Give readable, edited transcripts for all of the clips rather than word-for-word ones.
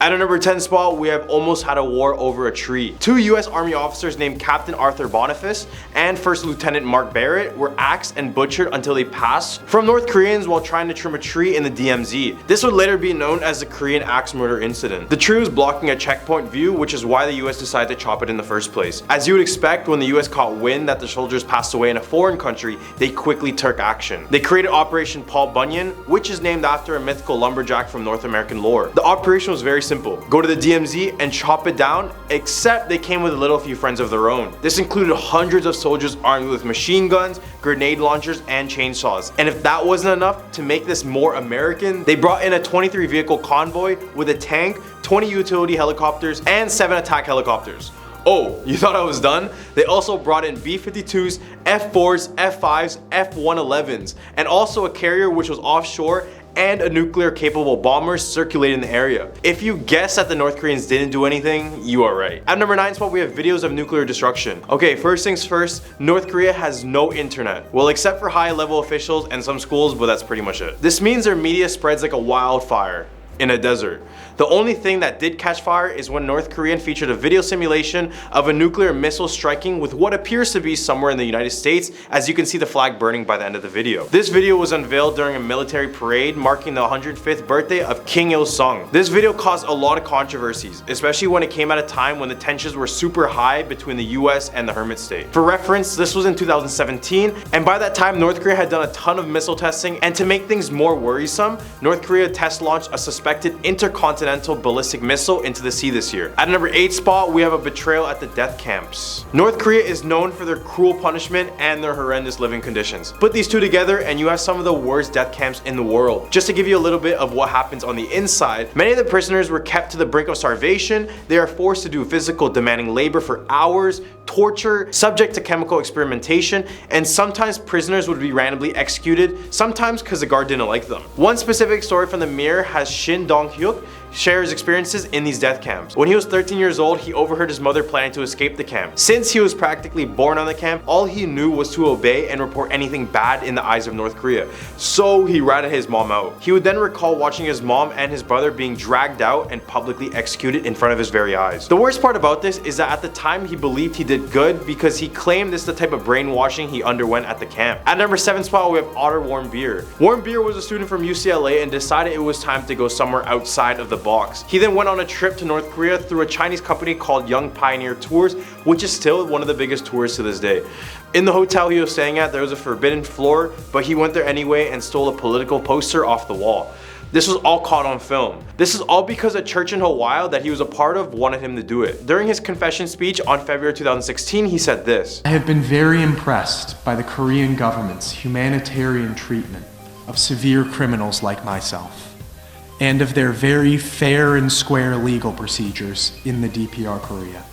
At our number 10 spot, we have almost had a war over a tree. Two US Army officers named Captain Arthur Boniface and First Lieutenant Mark Barrett were axed and butchered until they passed from North Koreans while trying to trim a tree in the DMZ. This would later be known as the Korean Axe Murder Incident. The tree was blocking a checkpoint view, which is why the US decided to chop it in the first place. As you would expect, when the US caught wind that the soldiers passed away in a foreign country, they quickly took action. They created Operation Paul Bunyan, which is named after a mythical lumberjack from North American lore. The operation was very simple. Go to the DMZ and chop it down, except they came with a little few friends of their own. This included hundreds of soldiers armed with machine guns, grenade launchers, and chainsaws. And if that wasn't enough to make this more American, they brought in a 23 vehicle convoy with a tank, 20 utility helicopters, and 7 attack helicopters. Oh, you thought I was done? They also brought in B-52s, F-4s, F-5s, F-111s, and also a carrier which was offshore and a nuclear capable bomber circulating in the area. If you guess that the North Koreans didn't do anything, you are right. At number 9 spot, we have videos of nuclear destruction. Okay, first things first, North Korea has no internet. Well, except for high level officials and some schools, but that's pretty much it. This means their media spreads like a wildfire in a desert. The only thing that did catch fire is when North Korea featured a video simulation of a nuclear missile striking with what appears to be somewhere in the United States, as you can see the flag burning by the end of the video. This video was unveiled during a military parade marking the 105th birthday of King Il-sung. This video caused a lot of controversies, especially when it came at a time when the tensions were super high between the US and the Hermit State. For reference, this was in 2017, and by that time North Korea had done a ton of missile testing, and to make things more worrisome, North Korea test launched a suspected intercontinental ballistic missile into the sea this year. At number 8 spot, we have a betrayal at the death camps. North Korea is known for their cruel punishment and their horrendous living conditions. Put these two together and you have some of the worst death camps in the world. Just to give you a little bit of what happens on the inside, many of the prisoners were kept to the brink of starvation. They are forced to do physical demanding labor for hours, torture, subject to chemical experimentation, and sometimes prisoners would be randomly executed, sometimes because the guard didn't like them. One specific story from the Mirror has Shin Dong-hyuk share his experiences in these death camps. When he was 13 years old, he overheard his mother planning to escape the camp. Since he was practically born on the camp, all he knew was to obey and report anything bad in the eyes of North Korea. So he ratted his mom out. He would then recall watching his mom and his brother being dragged out and publicly executed in front of his very eyes. The worst part about this is that at the time he believed he did good because he claimed this is the type of brainwashing he underwent at the camp. At number 7 spot, we have Otter Warm Beer. Warm Beer was a student from UCLA and decided it was time to go somewhere outside of the box. He then went on a trip to North Korea through a Chinese company called Young Pioneer Tours, which is still one of the biggest tours to this day. In the hotel he was staying at, there was a forbidden floor, but he went there anyway and stole a political poster off the wall. This was all caught on film. This is all because a church in Hawaii that he was a part of wanted him to do it. During his confession speech on February 2016, he said this: I have been very impressed by the Korean government's humanitarian treatment of severe criminals like myself, and of their very fair and square legal procedures in the DPR Korea.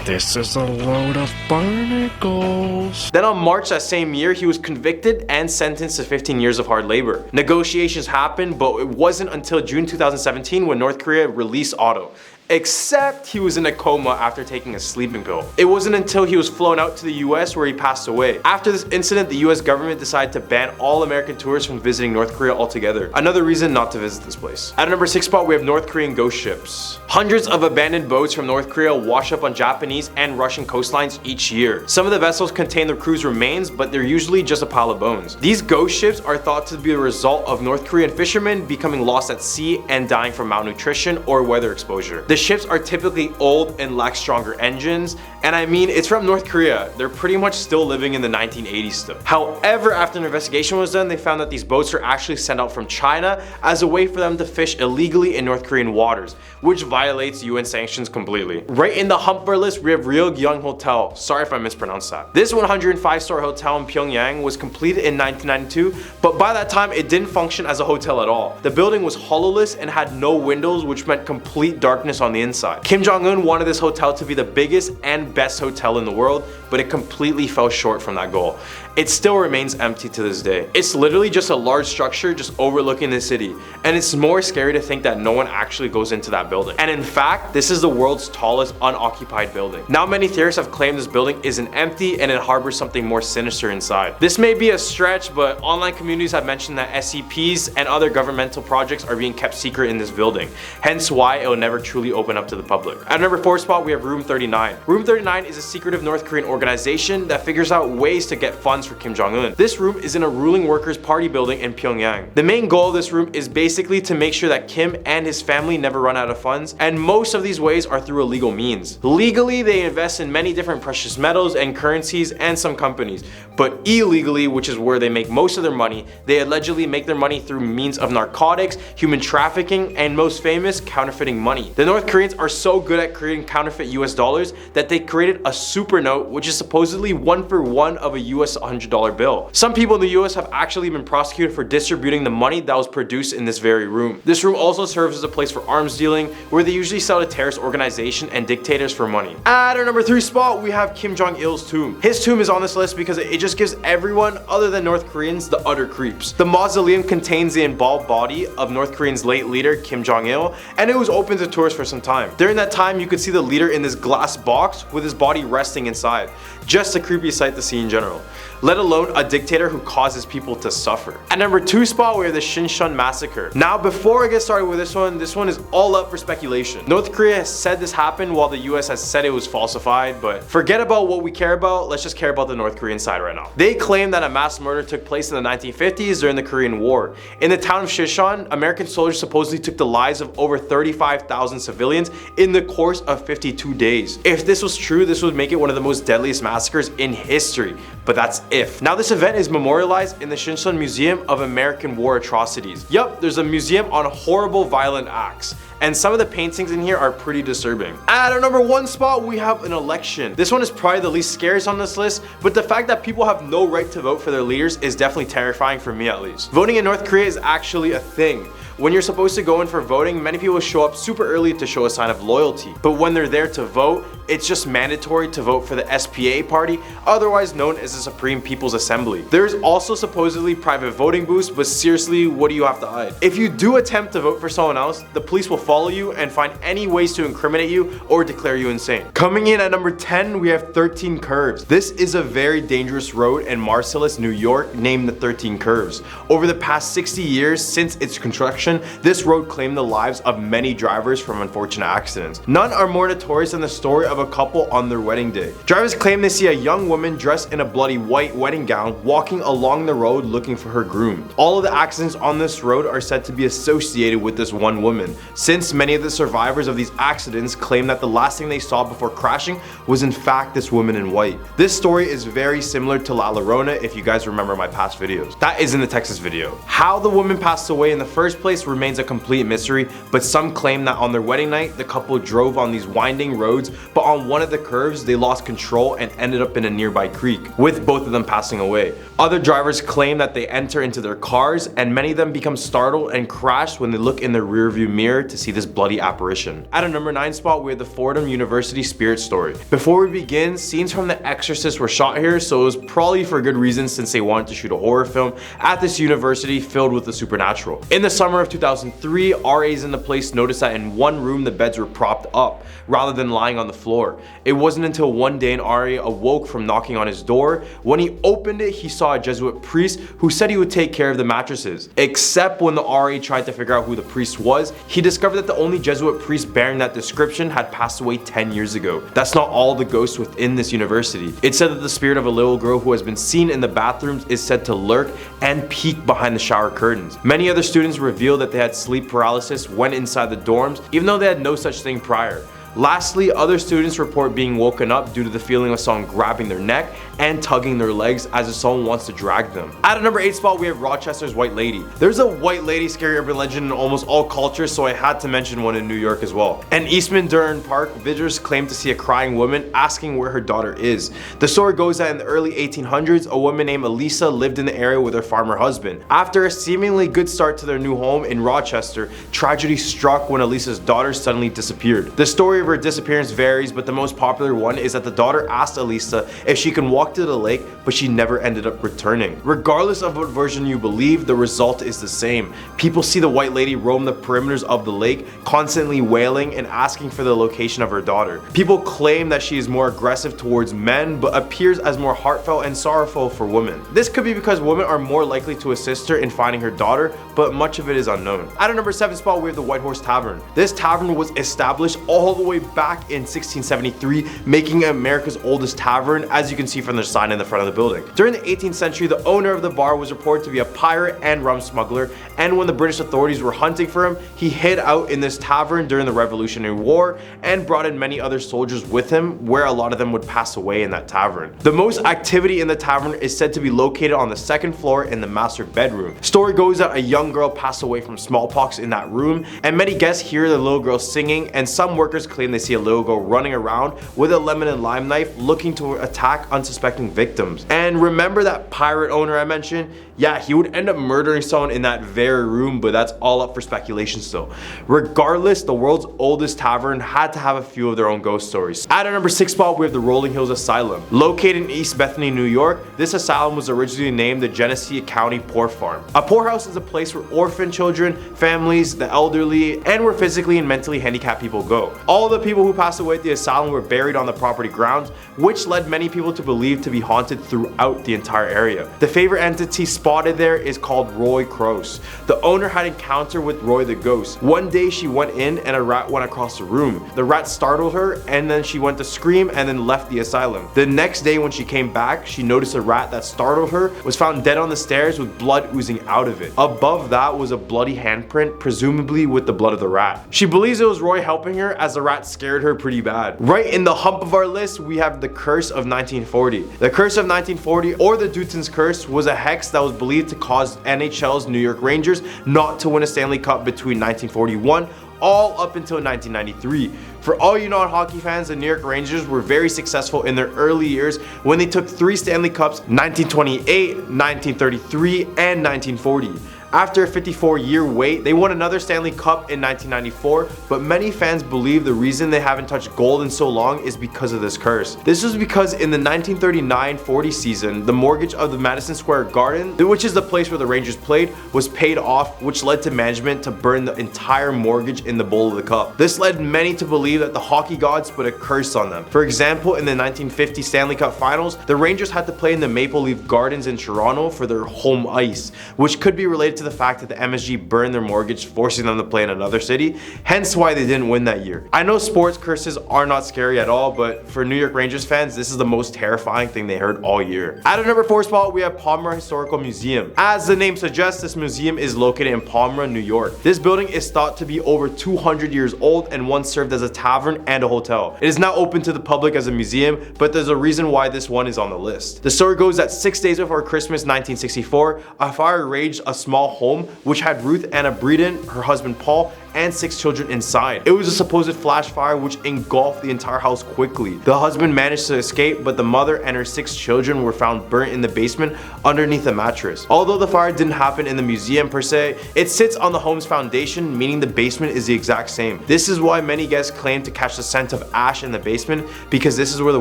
This is a load of barnacles. Then on March that same year, he was convicted and sentenced to 15 years of hard labor. Negotiations happened, but it wasn't until June 2017 when North Korea released Otto. Except he was in a coma after taking a sleeping pill. It wasn't until he was flown out to the US where he passed away. After this incident, the US government decided to ban all American tourists from visiting North Korea altogether. Another reason not to visit this place. At number 6 spot, we have North Korean ghost ships. Hundreds of abandoned boats from North Korea wash up on Japanese and Russian coastlines each year. Some of the vessels contain the crew's remains, but they're usually just a pile of bones. These ghost ships are thought to be the result of North Korean fishermen becoming lost at sea and dying from malnutrition or weather exposure. The ships are typically old and lack stronger engines, and I mean, it's from North Korea. They're pretty much still living in the 1980s still. However, after an investigation was done, they found that these boats were actually sent out from China as a way for them to fish illegally in North Korean waters, which violates UN sanctions completely. Right in the Humper list, we have Ryugyong Hotel. Sorry if I mispronounced that. This 105-star hotel in Pyongyang was completed in 1992, but by that time, it didn't function as a hotel at all. The building was hollowless and had no windows, which meant complete darkness on the inside. Kim Jong-un wanted this hotel to be the biggest and best hotel in the world, but it completely fell short from that goal. It still remains empty to this day. It's literally just a large structure just overlooking the city, and it's more scary to think that no one actually goes into that building. And in fact, this is the world's tallest unoccupied building. Now many theorists have claimed this building isn't empty and it harbors something more sinister inside. This may be a stretch, but online communities have mentioned that SCPs and other governmental projects are being kept secret in this building, hence why it will never truly open up to the public. At number 4 spot, we have Room 39. Room 39 is a secretive North Korean organization that figures out ways to get funds for Kim Jong-un. This room is in a ruling workers' party building in Pyongyang. The main goal of this room is basically to make sure that Kim and his family never run out of funds, and most of these ways are through illegal means. Legally, they invest in many different precious metals and currencies and some companies, but illegally, which is where they make most of their money, they allegedly make their money through means of narcotics, human trafficking, and most famous, counterfeiting money. The North Koreans are so good at creating counterfeit US dollars that they created a super note, which is supposedly 1-for-1 of a US $100 bill. Some people in the US have actually been prosecuted for distributing the money that was produced in this very room. This room also serves as a place for arms dealing, where they usually sell to terrorist organizations and dictators for money. At our number 3 spot, we have Kim Jong-il's tomb. His tomb is on this list because it just gives everyone other than North Koreans the utter creeps. The mausoleum contains the embalmed body of North Korea's late leader Kim Jong-il, and it was open to tourists for some time. During that time, you could see the leader in this glass box with his body resting inside. Just a creepy sight to see in general, let alone a dictator who causes people to suffer. At number 2 spot, we have the Shincheon massacre. Now before I get started with this one is all up for speculation. North Korea has said this happened while the US has said it was falsified, but forget about what we care about, let's just care about the North Korean side right now. They claim that a mass murder took place in the 1950s during the Korean War. In the town of Shincheon, American soldiers supposedly took the lives of over 35,000 civilians in the course of 52 days. If this was true, this would make it one of the most deadliest massacres in history, but that's if. Now this event is memorialized in the Shincheon Museum of American War Atrocities. Yup, there's a museum on horrible violent acts, and some of the paintings in here are pretty disturbing. At our number 1 spot, we have an election. This one is probably the least scariest on this list, but the fact that people have no right to vote for their leaders is definitely terrifying for me at least. Voting in North Korea is actually a thing. When you're supposed to go in for voting, many people show up super early to show a sign of loyalty. But when they're there to vote, it's just mandatory to vote for the SPA party, otherwise known as the Supreme People's Assembly. There's also supposedly private voting booths, but seriously, what do you have to hide? If you do attempt to vote for someone else, the police will follow you and find any ways to incriminate you or declare you insane. Coming in at number 10, we have 13 Curves. This is a very dangerous road in Marcellus, New York, named the 13 Curves. Over the past 60 years since its construction, this road claimed the lives of many drivers from unfortunate accidents. None are more notorious than the story of a couple on their wedding day. Drivers claim they see a young woman dressed in a bloody white wedding gown walking along the road looking for her groom. All of the accidents on this road are said to be associated with this one woman, since many of the survivors of these accidents claim that the last thing they saw before crashing was in fact this woman in white. This story is very similar to La Llorona if you guys remember my past videos. That is in the Texas video. How the woman passed away in the first place remains a complete mystery, but some claim that on their wedding night, the couple drove on these winding roads, but on one of the curves, they lost control and ended up in a nearby creek, with both of them passing away. Other drivers claim that they enter into their cars, and many of them become startled and crash when they look in their rearview mirror to see this bloody apparition. At a number 9 spot, we have the Fordham University Spirit Story. Before we begin, scenes from The Exorcist were shot here, so it was probably for good reason since they wanted to shoot a horror film at this university filled with the supernatural. In the summer of 2003, RAs in the place noticed that in one room the beds were propped up rather than lying on the floor. It wasn't until one day an RA awoke from knocking on his door. When he opened it, he saw a Jesuit priest who said he would take care of the mattresses. Except when the RA tried to figure out who the priest was, he discovered that the only Jesuit priest bearing that description had passed away 10 years ago. That's not all the ghosts within this university. It said that the spirit of a little girl who has been seen in the bathrooms is said to lurk and peek behind the shower curtains. Many other students revealed that they had sleep paralysis when inside the dorms, even though they had no such thing prior. Lastly, other students report being woken up due to the feeling of someone grabbing their neck and tugging their legs as if someone wants to drag them. At a number 8 spot, we have Rochester's White Lady. There's a White Lady scary urban legend in almost all cultures, so I had to mention one in New York as well. In Eastman Durham Park, visitors claim to see a crying woman asking where her daughter is. The story goes that in the early 1800s, a woman named Elisa lived in the area with her farmer husband. After a seemingly good start to their new home in Rochester, tragedy struck when Elisa's daughter suddenly disappeared. The story of her disappearance varies, but the most popular one is that the daughter asked Elisa if she can walk to the lake, but she never ended up returning. Regardless of what version you believe, the result is the same. People see the White Lady roam the perimeters of the lake, constantly wailing and asking for the location of her daughter. People claim that she is more aggressive towards men, but appears as more heartfelt and sorrowful for women. This could be because women are more likely to assist her in finding her daughter, but much of it is unknown. At a number 7 spot, we have the White Horse Tavern. This tavern was established all the way back in 1673, making it America's oldest tavern, as you can see from the sign in the front of the building. During the 18th century, the owner of the bar was reported to be a pirate and rum smuggler, and when the British authorities were hunting for him, he hid out in this tavern during the Revolutionary War and brought in many other soldiers with him, where a lot of them would pass away in that tavern. The most activity in the tavern is said to be located on the 2nd floor in the master bedroom. Story goes that a young girl passed away from smallpox in that room, and many guests hear the little girl singing, and some workers claim they see a little girl running around with a lemon and lime knife looking to attack unsuspecting victims. And remember that pirate owner I mentioned? Yeah, he would end up murdering someone in that very room, but that's all up for speculation still. Regardless, the world's oldest tavern had to have a few of their own ghost stories. At our number 6 spot, we have the Rolling Hills Asylum. Located in East Bethany, New York, this asylum was originally named the Genesee County Poor Farm. A poorhouse is a place where orphan children, families, the elderly, and where physically and mentally handicapped people go. All the people who passed away at the asylum were buried on the property grounds, which led many people to believe to be haunted throughout the entire area. The favorite entity spotted there is called Roy Croce. The owner had an encounter with Roy the ghost. One day she went in and a rat went across the room. The rat startled her and then she went to scream and then left the asylum. The next day when she came back, she noticed a rat that startled her was found dead on the stairs with blood oozing out of it. Above that was a bloody handprint, presumably with the blood of the rat. She believes it was Roy helping her as the rat scared her pretty bad. Right in the hump of our list, we have the Curse of 1940. The Curse of 1940, or the Dutton's Curse, was a hex that was believed to cause NHL's New York Rangers not to win a Stanley Cup between 1941 all up until 1993. For all you non-hockey fans, the New York Rangers were very successful in their early years when they took 3 Stanley Cups, 1928, 1933, and 1940. After a 54-year wait, they won another Stanley Cup in 1994, but many fans believe the reason they haven't touched gold in so long is because of this curse. This was because in the 1939-40 season, the mortgage of the Madison Square Garden, which is the place where the Rangers played, was paid off, which led to management to burn the entire mortgage in the bowl of the cup. This led many to believe that the hockey gods put a curse on them. For example, in the 1950 Stanley Cup Finals, the Rangers had to play in the Maple Leaf Gardens in Toronto for their home ice, which could be related to the fact that the MSG burned their mortgage, forcing them to play in another city, hence why they didn't win that year. I know sports curses are not scary at all, but for New York Rangers fans, this is the most terrifying thing they heard all year. At our number 4 spot, we have Palmyra Historical Museum. As the name suggests, this museum is located in Palmyra, New York. This building is thought to be over 200 years old and once served as a tavern and a hotel. It is now open to the public as a museum, but there's a reason why this one is on the list. The story goes that 6 days before Christmas 1964, a fire raged a small home which had Ruth Anna Breeden, her husband Paul, and 6 children inside. It was a supposed flash fire which engulfed the entire house quickly. The husband managed to escape, but the mother and her 6 children were found burnt in the basement underneath a mattress. Although the fire didn't happen in the museum per se, it sits on the home's foundation, meaning the basement is the exact same. This is why many guests claim to catch the scent of ash in the basement, because this is where the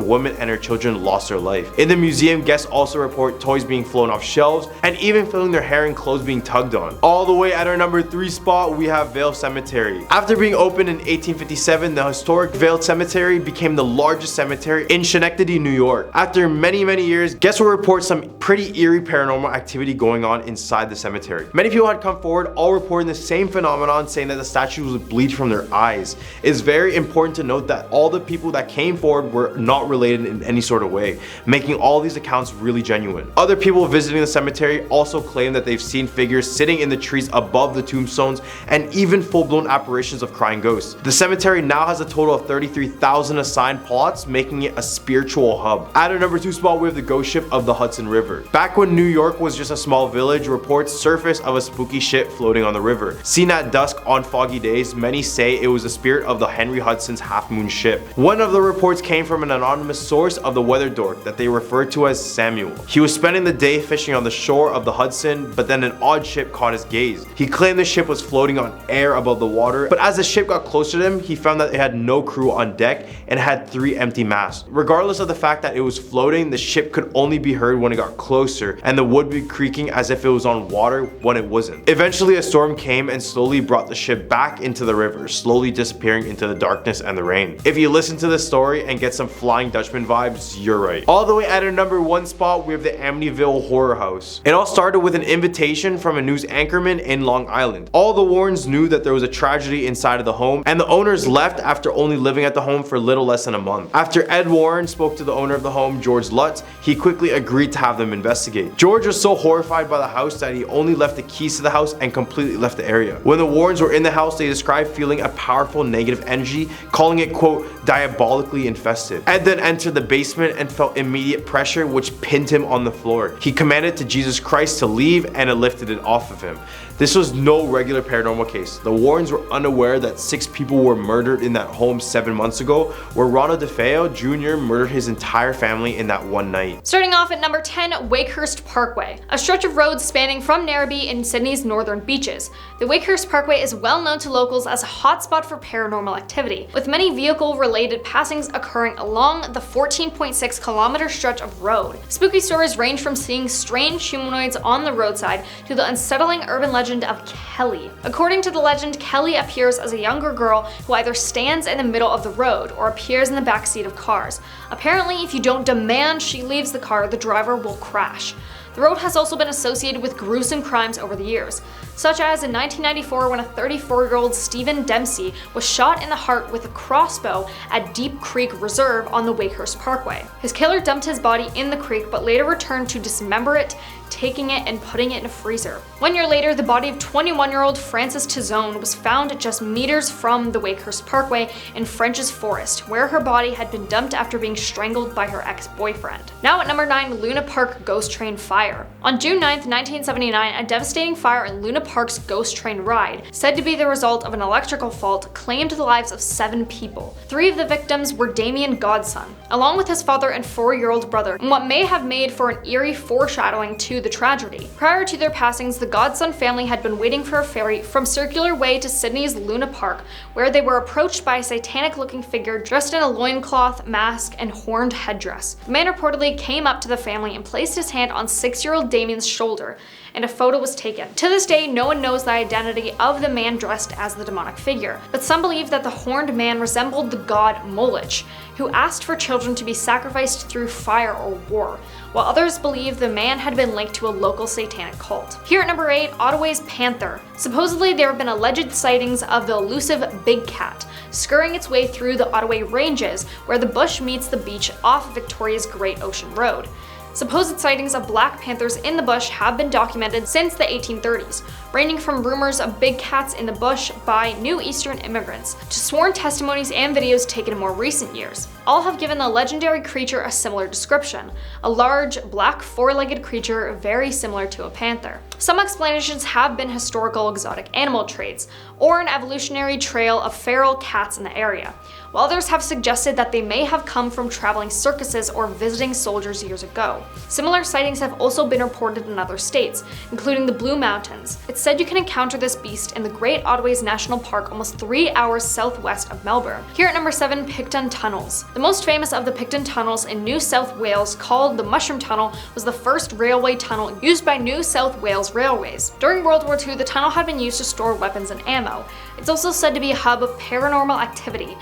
woman and her children lost their life. In the museum, guests also report toys being flown off shelves and even feeling their hair and clothes being tugged on. All the way at our number 3 spot, we have Vale Cemetery. After being opened in 1857, the historic Vale Cemetery became the largest cemetery in Schenectady, New York. After many years, guests will report some pretty eerie paranormal activity going on inside the cemetery. Many people had come forward, all reporting the same phenomenon, saying that the statues would bleed from their eyes. It's very important to note that all the people that came forward were not related in any sort of way, making all these accounts really genuine. Other people visiting the cemetery also claim that they've seen figures sitting in the trees above the tombstones and even full-blown full-blown apparitions of crying ghosts. The cemetery now has a total of 33,000 assigned plots, making it a spiritual hub. At our number 2 spot, we have the ghost ship of the Hudson River. Back when New York was just a small village, reports surfaced of a spooky ship floating on the river. Seen at dusk on foggy days, many say it was the spirit of the Henry Hudson's Half Moon ship. One of the reports came from an anonymous source of the weather dork that they referred to as Samuel. He was spending the day fishing on the shore of the Hudson, but then an odd ship caught his gaze. He claimed the ship was floating on air above the water, but as the ship got closer to him, he found that it had no crew on deck and had 3 empty masts. Regardless of the fact that it was floating, the ship could only be heard when it got closer, and the wood would be creaking as if it was on water when it wasn't. Eventually a storm came and slowly brought the ship back into the river, slowly disappearing into the darkness and the rain. If you listen to this story and get some Flying Dutchman vibes, you're right. All the way at our number 1 spot, we have the Amityville Horror House. It all started with an invitation from a news anchorman in Long Island. All the Warrens knew that there was a tragedy inside of the home, and the owners left after only living at the home for little less than a month. After Ed Warren spoke to the owner of the home, George Lutz, he quickly agreed to have them investigate. George was so horrified by the house that he only left the keys to the house and completely left the area. When the Warrens were in the house, they described feeling a powerful negative energy, calling it, quote, diabolically infested. Ed then entered the basement and felt immediate pressure, which pinned him on the floor. He commanded to Jesus Christ to leave, and it lifted it off of him. This was no regular paranormal case. The Warrens were unaware that 6 people were murdered in that home 7 months ago, where Ronald DeFeo Jr. murdered his entire family in that one night. Starting off at number 10, Wakehurst Parkway, a stretch of roads spanning from Narrabee in Sydney's northern beaches. The Wakehurst Parkway is well known to locals as a hotspot for paranormal activity, with many vehicle-related passings occurring along the 14.6-kilometer stretch of road. Spooky stories range from seeing strange humanoids on the roadside to the unsettling urban legend of Kelly. According to the legend, Kelly appears as a younger girl who either stands in the middle of the road or appears in the backseat of cars. Apparently, if you don't demand she leaves the car, the driver will crash. The road has also been associated with gruesome crimes over the years, such as in 1994 when a 34-year-old Stephen Dempsey was shot in the heart with a crossbow at Deep Creek Reserve on the Wakehurst Parkway. His killer dumped his body in the creek but later returned to dismember it, taking it and putting it in a freezer. 1 year later, the body of 21-year-old Frances Tizone was found just meters from the Wakehurst Parkway in French's Forest, where her body had been dumped after being strangled by her ex-boyfriend. Now at number 9, Luna Park Ghost Train Fire. On June 9th, 1979, a devastating fire in Luna Park's Ghost Train ride, said to be the result of an electrical fault, claimed the lives of 7 people. 3 of the victims were Damien Godson, along with his father and 4-year-old brother, in what may have made for an eerie foreshadowing to the tragedy. Prior to their passings, the Godson family had been waiting for a ferry from Circular Way to Sydney's Luna Park, where they were approached by a satanic-looking figure dressed in a loincloth, mask, and horned headdress. The man reportedly came up to the family and placed his hand on 6-year-old Damien's shoulder, and a photo was taken. To this day, no one knows the identity of the man dressed as the demonic figure, but some believe that the horned man resembled the god Moloch, who asked for children to be sacrificed through fire or war, while others believe the man had been linked to a local satanic cult. Here at number 8, Ottaway's Panther. Supposedly, there have been alleged sightings of the elusive big cat, scurrying its way through the Ottaway Ranges, where the bush meets the beach off Victoria's Great Ocean Road. Supposed sightings of black panthers in the bush have been documented since the 1830s, ranging from rumors of big cats in the bush by New Eastern immigrants to sworn testimonies and videos taken in more recent years. All have given the legendary creature a similar description, a large, black, 4-legged creature very similar to a panther. Some explanations have been historical exotic animal traits, or an evolutionary trail of feral cats in the area, while others have suggested that they may have come from traveling circuses or visiting soldiers years ago. Similar sightings have also been reported in other states, including the Blue Mountains. It's said you can encounter this beast in the Great Ottaways National Park almost 3 hours southwest of Melbourne. Here at number 7, Picton Tunnels. The most famous of the Picton Tunnels in New South Wales, called the Mushroom Tunnel, was the first railway tunnel used by New South Wales Railways. During World War II, the tunnel had been used to store weapons and ammo. It's also said to be a hub of paranormal activity.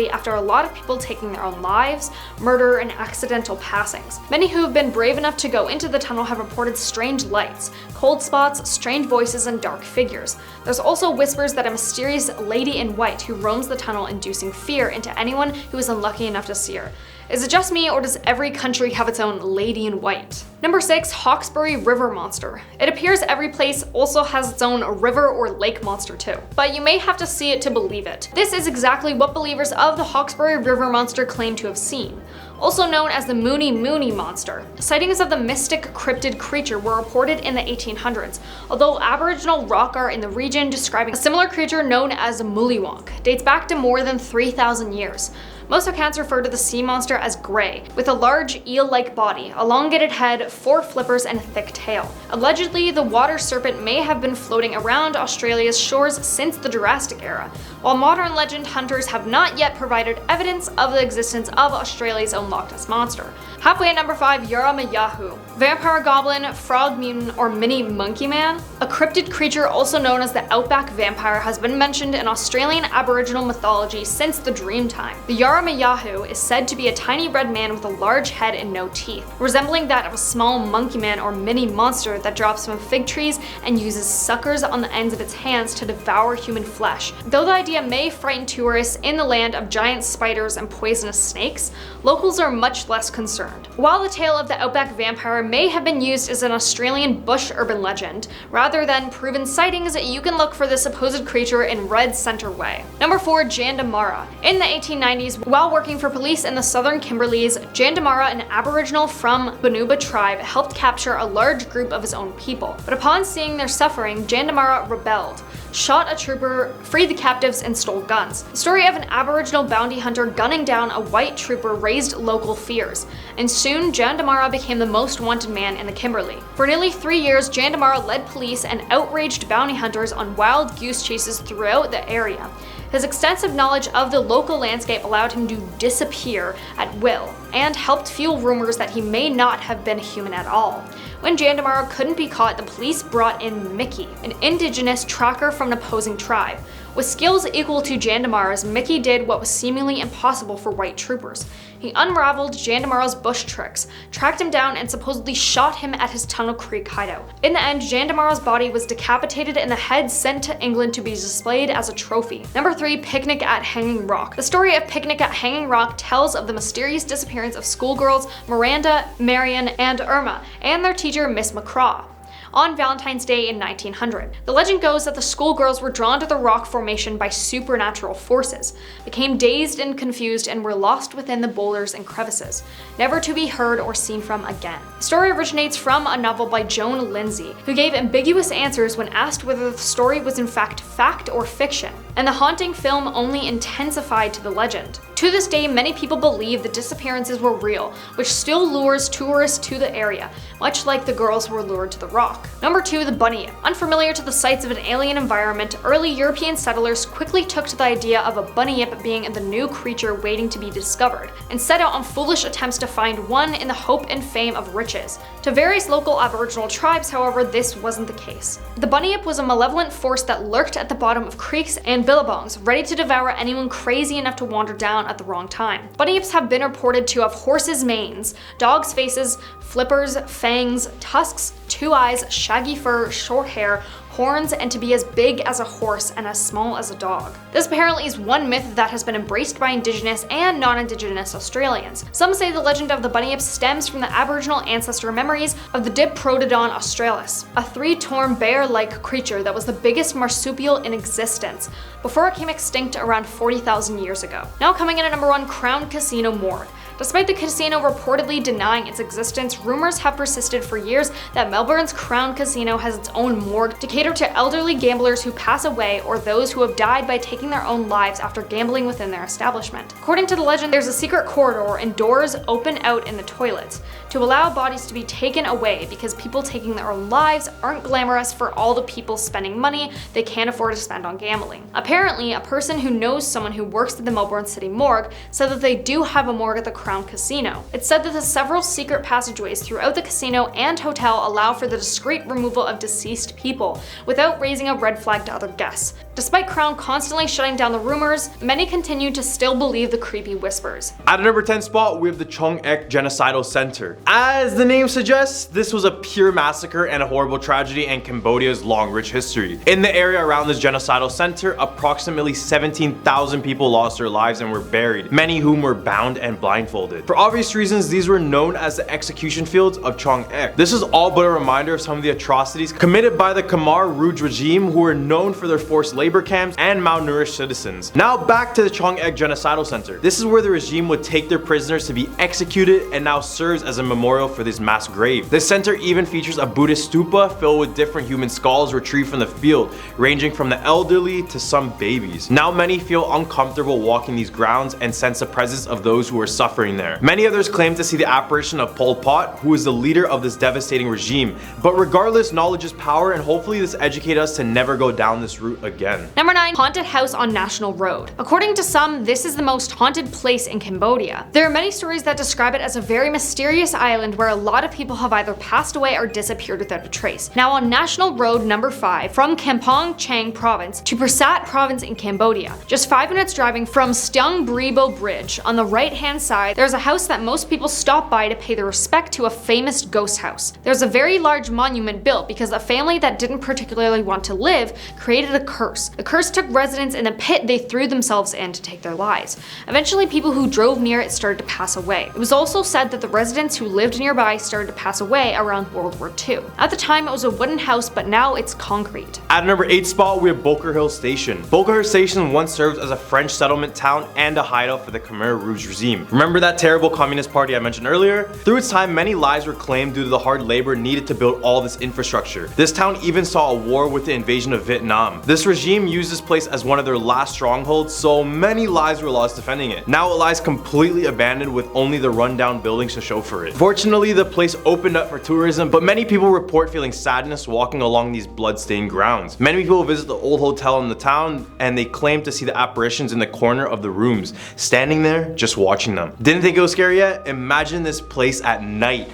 After a lot of people taking their own lives, murder, and accidental passings. Many who have been brave enough to go into the tunnel have reported strange lights, cold spots, strange voices, and dark figures. There's also whispers that a mysterious lady in white who roams the tunnel inducing fear into anyone who is unlucky enough to see her. Is it just me, or does every country have its own lady in white? Number 6, Hawkesbury River Monster. It appears every place also has its own river or lake monster too, but you may have to see it to believe it. This is exactly what believers of the Hawkesbury River Monster claim to have seen. Also known as the Mooney Mooney Monster. Sightings of the mystic cryptid creature were reported in the 1800s, although Aboriginal rock art in the region describing a similar creature known as Mullywonk dates back to more than 3,000 years. Most accounts refer to the sea monster as grey, with a large eel-like body, elongated head, 4 flippers, and a thick tail. Allegedly, the water serpent may have been floating around Australia's shores since the Jurassic era, while modern legend hunters have not yet provided evidence of the existence of Australia's own Loch Ness Monster. Halfway at number 5, Yaramayahu. Vampire goblin, frog mutant, or mini monkey man? A cryptid creature also known as the outback vampire has been mentioned in Australian Aboriginal mythology since the Dreamtime. The Yaramayahu is said to be a tiny red man with a large head and no teeth, resembling that of a small monkey man or mini monster that drops from fig trees and uses suckers on the ends of its hands to devour human flesh. Though the idea may frighten tourists in the land of giant spiders and poisonous snakes, locals are much less concerned. While the tale of the outback vampire may have been used as an Australian bush urban legend, rather than proven sightings, you can look for the supposed creature in Red Centre Way. Number 4, Jandamara. In the 1890s, while working for police in the southern Kimberleys, Jandamara, an Aboriginal from Bonuba tribe, helped capture a large group of his own people. But upon seeing their suffering, Jandamara rebelled, shot a trooper, freed the captives, and stole guns. The story of an Aboriginal bounty hunter gunning down a white trooper raised local fears, and soon Jandamara became the most wanted man in the Kimberley. For nearly 3 years, Jandamara led police and outraged bounty hunters on wild goose chases throughout the area. His extensive knowledge of the local landscape allowed him to disappear at will, and helped fuel rumors that he may not have been a human at all. When Jandamara couldn't be caught, the police brought in Mickey, an indigenous tracker from an opposing tribe. With skills equal to Jandamara's, Mickey did what was seemingly impossible for white troopers. He unraveled Jandamara's bush tricks, tracked him down, and supposedly shot him at his Tunnel Creek hideout. In the end, Jandamara's body was decapitated and the head sent to England to be displayed as a trophy. Number 3, Picnic at Hanging Rock. The story of Picnic at Hanging Rock tells of the mysterious disappearance of schoolgirls Miranda, Marion, and Irma, and their teacher Miss McCraw on Valentine's Day in 1900. The legend goes that the schoolgirls were drawn to the rock formation by supernatural forces, became dazed and confused, and were lost within the boulders and crevices, never to be heard or seen from again. The story originates from a novel by Joan Lindsay, who gave ambiguous answers when asked whether the story was in fact or fiction, and the haunting film only intensified to the legend. To this day, many people believe the disappearances were real, which still lures tourists to the area, much like the girls were lured to the rock. Number 2, the Bunyip. Unfamiliar to the sights of an alien environment, early European settlers quickly took to the idea of a bunyip being the new creature waiting to be discovered, and set out on foolish attempts to find one in the hope and fame of riches. To various local Aboriginal tribes, however, this wasn't the case. The bunyip was a malevolent force that lurked at the bottom of creeks and billabongs, ready to devour anyone crazy enough to wander down at the wrong time. Bunyips have been reported to have horses' manes, dogs' faces, flippers, fangs, tusks, 2 eyes, shaggy fur, short hair, horns, and to be as big as a horse and as small as a dog. This apparently is one myth that has been embraced by Indigenous and non-Indigenous Australians. Some say the legend of the bunyip stems from the Aboriginal ancestor memories of the Diprotodon australis, a 3-torn bear-like creature that was the biggest marsupial in existence before it became extinct around 40,000 years ago. Now coming in at number 1, Crown Casino Morgue. Despite the casino reportedly denying its existence, rumors have persisted for years that Melbourne's Crown Casino has its own morgue to cater to elderly gamblers who pass away or those who have died by taking their own lives after gambling within their establishment. According to the legend, there's a secret corridor and doors open out in the toilets to allow bodies to be taken away because people taking their own lives aren't glamorous for all the people spending money they can't afford to spend on gambling. Apparently, a person who knows someone who works at the Melbourne City Morgue said that they do have a morgue at the Crown Casino. It's said that the several secret passageways throughout the casino and hotel allow for the discreet removal of deceased people without raising a red flag to other guests. Despite Crown constantly shutting down the rumors, many continue to still believe the creepy whispers. At a number 10 spot, we have the Chung Ek Genocidal Center. As the name suggests, this was a pure massacre and a horrible tragedy in Cambodia's long rich history. In the area around this genocidal center, approximately 17,000 people lost their lives and were buried, many whom were bound and blindfolded. blindfolded. For obvious reasons, these were known as the execution fields of Chong-ek. This is all but a reminder of some of the atrocities committed by the Khmer Rouge regime, who were known for their forced labor camps and malnourished citizens. Now back to the Chong-ek Genocidal Center. This is where the regime would take their prisoners to be executed and now serves as a memorial for this mass grave. The center even features a Buddhist stupa filled with different human skulls retrieved from the field, ranging from the elderly to some babies. Now many feel uncomfortable walking these grounds and sense the presence of those who are suffering there. Many others claim to see the apparition of Pol Pot, who is the leader of this devastating regime. But regardless, knowledge is power, and hopefully this educates us to never go down this route again. Number 9. Haunted house on National Road. According to some, this is the most haunted place in Cambodia. There are many stories that describe it as a very mysterious island where a lot of people have either passed away or disappeared without a trace. Now on National Road number 5, from Kampong Chang province to Prasat province in Cambodia, just 5 minutes driving from Steung Bribo Bridge, on the right hand side, there's a house that most people stop by to pay their respect to a famous ghost house. There's a very large monument built because a family that didn't particularly want to live created a curse. The curse took residents in a pit they threw themselves in to take their lives. Eventually, people who drove near it started to pass away. It was also said that the residents who lived nearby started to pass away around World War II. At the time, it was a wooden house, but now it's concrete. At number 8 spot, we have Boker Hill Station. Boker Hill Station once served as a French settlement town and a hideout for the Khmer Rouge regime. Remember that terrible communist party I mentioned earlier? Through its time, many lives were claimed due to the hard labor needed to build all this infrastructure. This town even saw a war with the invasion of Vietnam. This regime used this place as one of their last strongholds, so many lives were lost defending it. Now it lies completely abandoned with only the rundown buildings to show for it. Fortunately, the place opened up for tourism, but many people report feeling sadness walking along these blood-stained grounds. Many people visit the old hotel in the town and they claim to see the apparitions in the corner of the rooms, standing there just watching them. Didn't think it was scary yet? Imagine this place at night.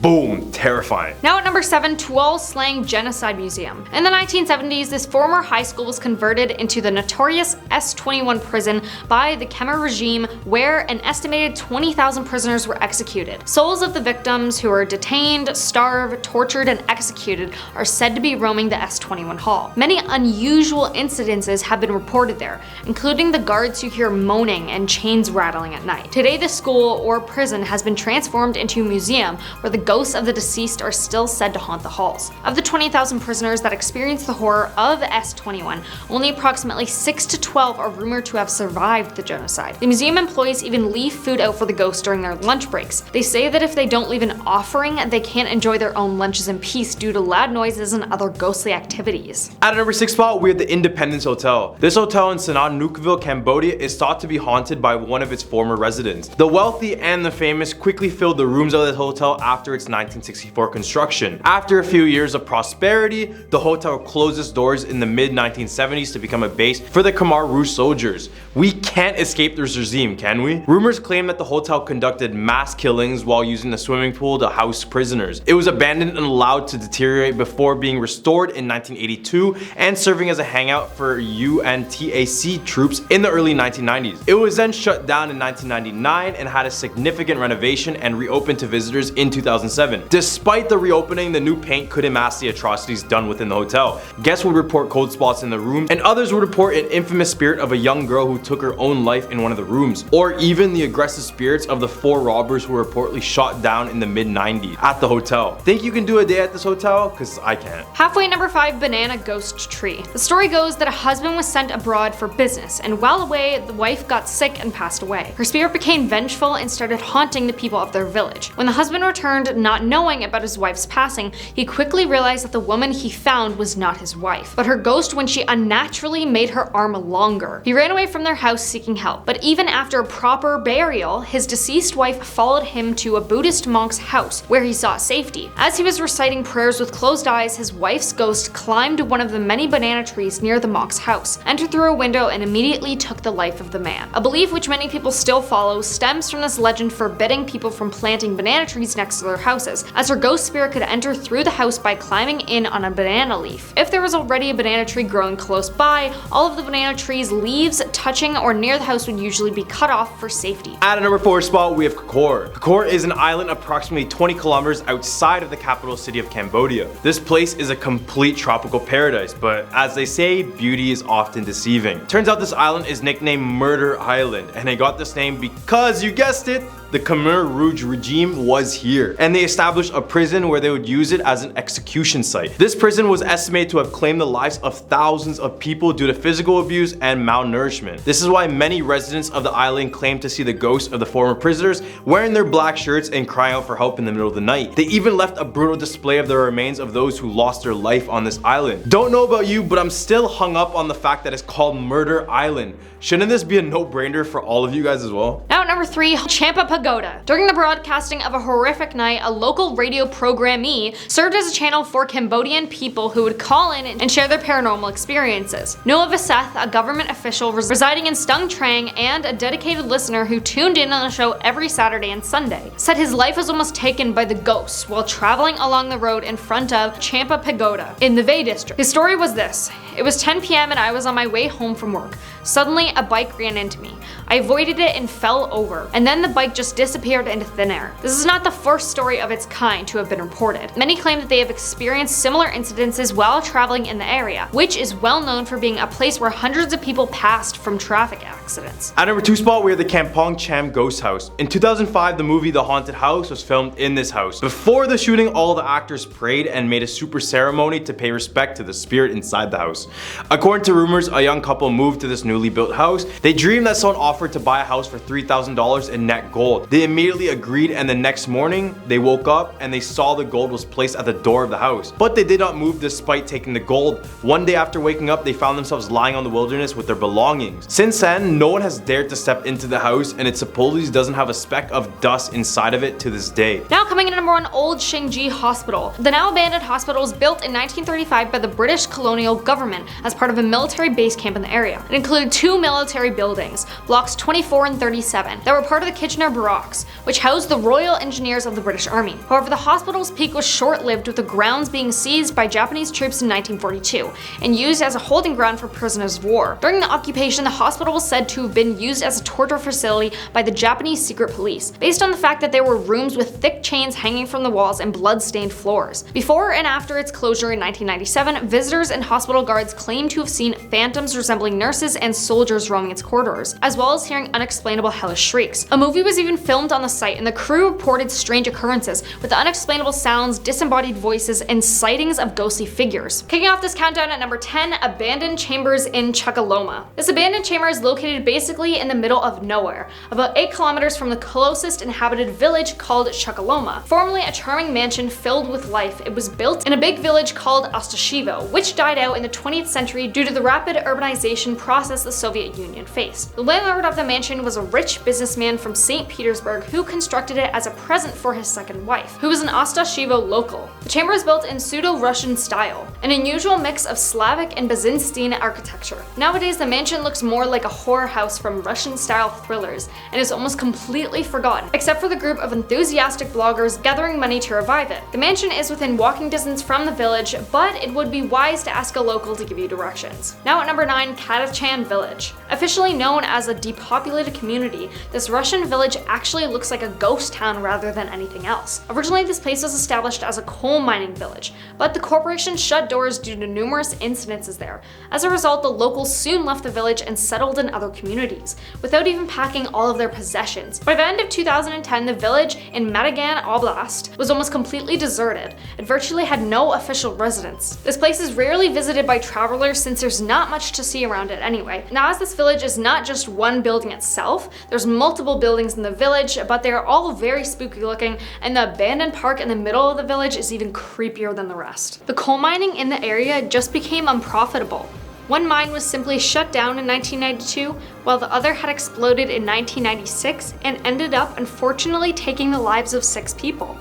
Boom, terrifying. Now at number 7, Tuol Sleng Genocide Museum. In the 1970s, this former high school was converted into the notorious S-21 prison by the Khmer regime, where an estimated 20,000 prisoners were executed. Souls of the victims who were detained, starved, tortured, and executed are said to be roaming the S-21 hall. Many unusual incidences have been reported there, including the guards who hear moaning and chains rattling at night. Today, the school or prison has been transformed into a museum where the ghosts of the deceased are still said to haunt the halls. Of the 20,000 prisoners that experienced the horror of S-21, only approximately 6 to 12 are rumored to have survived the genocide. The museum employees even leave food out for the ghosts during their lunch breaks. They say that if they don't leave an offering, they can't enjoy their own lunches in peace due to loud noises and other ghostly activities. At number 6 spot, we have the Independence Hotel. This hotel in Sihanoukville, Cambodia is thought to be haunted by one of its former residents. The wealthy and the famous quickly filled the rooms of the hotel after its 1964 construction. After a few years of prosperity, the hotel closed its doors in the mid-1970s to become a base for the Khmer Rouge soldiers. We can't escape this regime, can we? Rumors claim that the hotel conducted mass killings while using the swimming pool to house prisoners. It was abandoned and allowed to deteriorate before being restored in 1982 and serving as a hangout for UNTAC troops in the early 1990s. It was then shut down in 1999 and had a significant renovation and reopened to visitors in 2007. Despite the reopening, the new paint couldn't mask the atrocities done within the hotel. Guests would report cold spots in the rooms, and others would report an infamous spirit of a young girl who took her own life in one of the rooms, or even the aggressive spirits of the 4 robbers who were reportedly shot down in the mid-90s at the hotel. Think you can do a day at this hotel? Cause I can't. Halfway, number 5, Banana Ghost Tree. The story goes that a husband was sent abroad for business, and while away, the wife got sick and passed away. Her spirit became vengeful and started haunting the people of their village. When the husband returned, not knowing about his wife's passing, he quickly realized that the woman he found was not his wife, but her ghost when she unnaturally made her arm longer. He ran away from their house seeking help, but even after a proper burial, his deceased wife followed him to a Buddhist monk's house where he sought safety. As he was reciting prayers with closed eyes, his wife's ghost climbed one of the many banana trees near the monk's house, entered through a window, and immediately took the life of the man. A belief which many people still follow stems from this legend forbidding people from planting banana trees next to their houses, as her ghost spirit could enter through the house by climbing in on a banana leaf. If there was already a banana tree growing close by, all of the banana tree's leaves touching or near the house would usually be cut off for safety. At a number 4 spot, we have Kokor. Kokor is an island approximately 20 kilometers outside of the capital city of Cambodia. This place is a complete tropical paradise, but as they say, beauty is often deceiving. Turns out this island is nicknamed Murder Island, and it got this name because, you guessed it, the Khmer Rouge regime was here, and they established a prison where they would use it as an execution site. This prison was estimated to have claimed the lives of thousands of people due to physical abuse and malnourishment. This is why many residents of the island claim to see the ghosts of the former prisoners wearing their black shirts and crying out for help in the middle of the night. They even left a brutal display of the remains of those who lost their life on this island. Don't know about you, but I'm still hung up on the fact that it's called Murder Island. Shouldn't this be a no-brainer for all of you guys as well? Now at number 3, Champa Pagoda. During the broadcasting of a horrific night, a local radio programmee served as a channel for Cambodian people who would call in and share their paranormal experiences. Noah Vaseth, a government official residing in Stung Treng and a dedicated listener who tuned in on the show every Saturday and Sunday, said his life was almost taken by the ghosts while traveling along the road in front of Champa Pagoda in the Vey district. His story was this: it was 10 p.m. and I was on my way home from work. Suddenly, a bike ran into me. I avoided it and fell over, and then the bike just disappeared into thin air. This is not the first story of its kind to have been reported. Many claim that they have experienced similar incidences while traveling in the area, which is well known for being a place where hundreds of people passed from traffic accidents. At number 2 spot, we have the Kampong Cham Ghost House. In 2005, the movie The Haunted House was filmed in this house. Before the shooting, all the actors prayed and made a super ceremony to pay respect to the spirit inside the house. According to rumors, a young couple moved to this newly built house. They dreamed that someone offered to buy a house for $3,000 in net gold. They immediately agreed, and the next morning, they woke up and they saw the gold was placed at the door of the house. But they did not move despite taking the gold. One day after waking up, they found themselves lying on the wilderness with their belongings. Since then, no one has dared to step into the house, and it supposedly doesn't have a speck of dust inside of it to this day. Now coming in at number 1, Old Shingji Hospital. The now abandoned hospital was built in 1935 by the British colonial government as part of a military base camp in the area. It included 2 military buildings, blocks 24 and 37, that were part of the Kitchener Barracks, which housed the Royal Engineers of the British Army. However, the hospital's peak was short-lived, with the grounds being seized by Japanese troops in 1942 and used as a holding ground for prisoners of war. During the occupation, the hospital was said to have been used as a torture facility by the Japanese secret police, based on the fact that there were rooms with thick chains hanging from the walls and blood-stained floors. Before and after its closure in 1997, visitors and hospital guards claimed to have seen phantoms resembling nurses and soldiers roaming its corridors, as well as hearing unexplainable hellish shrieks. A movie was even filmed on the site, and the crew reported strange occurrences with unexplainable sounds, disembodied voices, and sightings of ghostly figures. Kicking off this countdown at number 10, Abandoned Chambers in Chucaloma. This abandoned chamber is located basically in the middle of nowhere, about 8 kilometers from the closest inhabited village called Chucaloma. Formerly a charming mansion filled with life, it was built in a big village called Ostashevo, which died out in the 20th century due to the rapid urbanization process the Soviet Union faced. The landlord of the mansion was a rich businessman from St. Petersburg who constructed it as a present for his second wife, who was an Ostashevo local. The chamber is built in pseudo-Russian style, an unusual mix of Slavic and Byzantine architecture. Nowadays, the mansion looks more like a horror house from Russian-style thrillers and is almost completely forgotten, except for the group of enthusiastic bloggers gathering money to revive it. The mansion is within walking distance from the village, but it would be wise to ask a local to give you directions. Now at number 9, Katachan Village. Officially known as a depopulated community, this Russian village actually looks like a ghost town rather than anything else. Originally, this place was established as a coal mining village, but the corporation shut doors due to numerous incidences there. As a result, the locals soon left the village and settled in other communities, without even packing all of their possessions. By the end of 2010, the village in Matagan Oblast was almost completely deserted. It virtually had no official residents. This place is rarely visited by travelers since there's not much to see around it anyway. Now, as this village is not just one building itself, there's multiple buildings in the village, but they are all very spooky looking, and the abandoned park in the middle of the village is even creepier than the rest. The coal mining in the area just became unprofitable. One mine was simply shut down in 1992, while the other had exploded in 1996 and ended up unfortunately taking the lives of 6 people.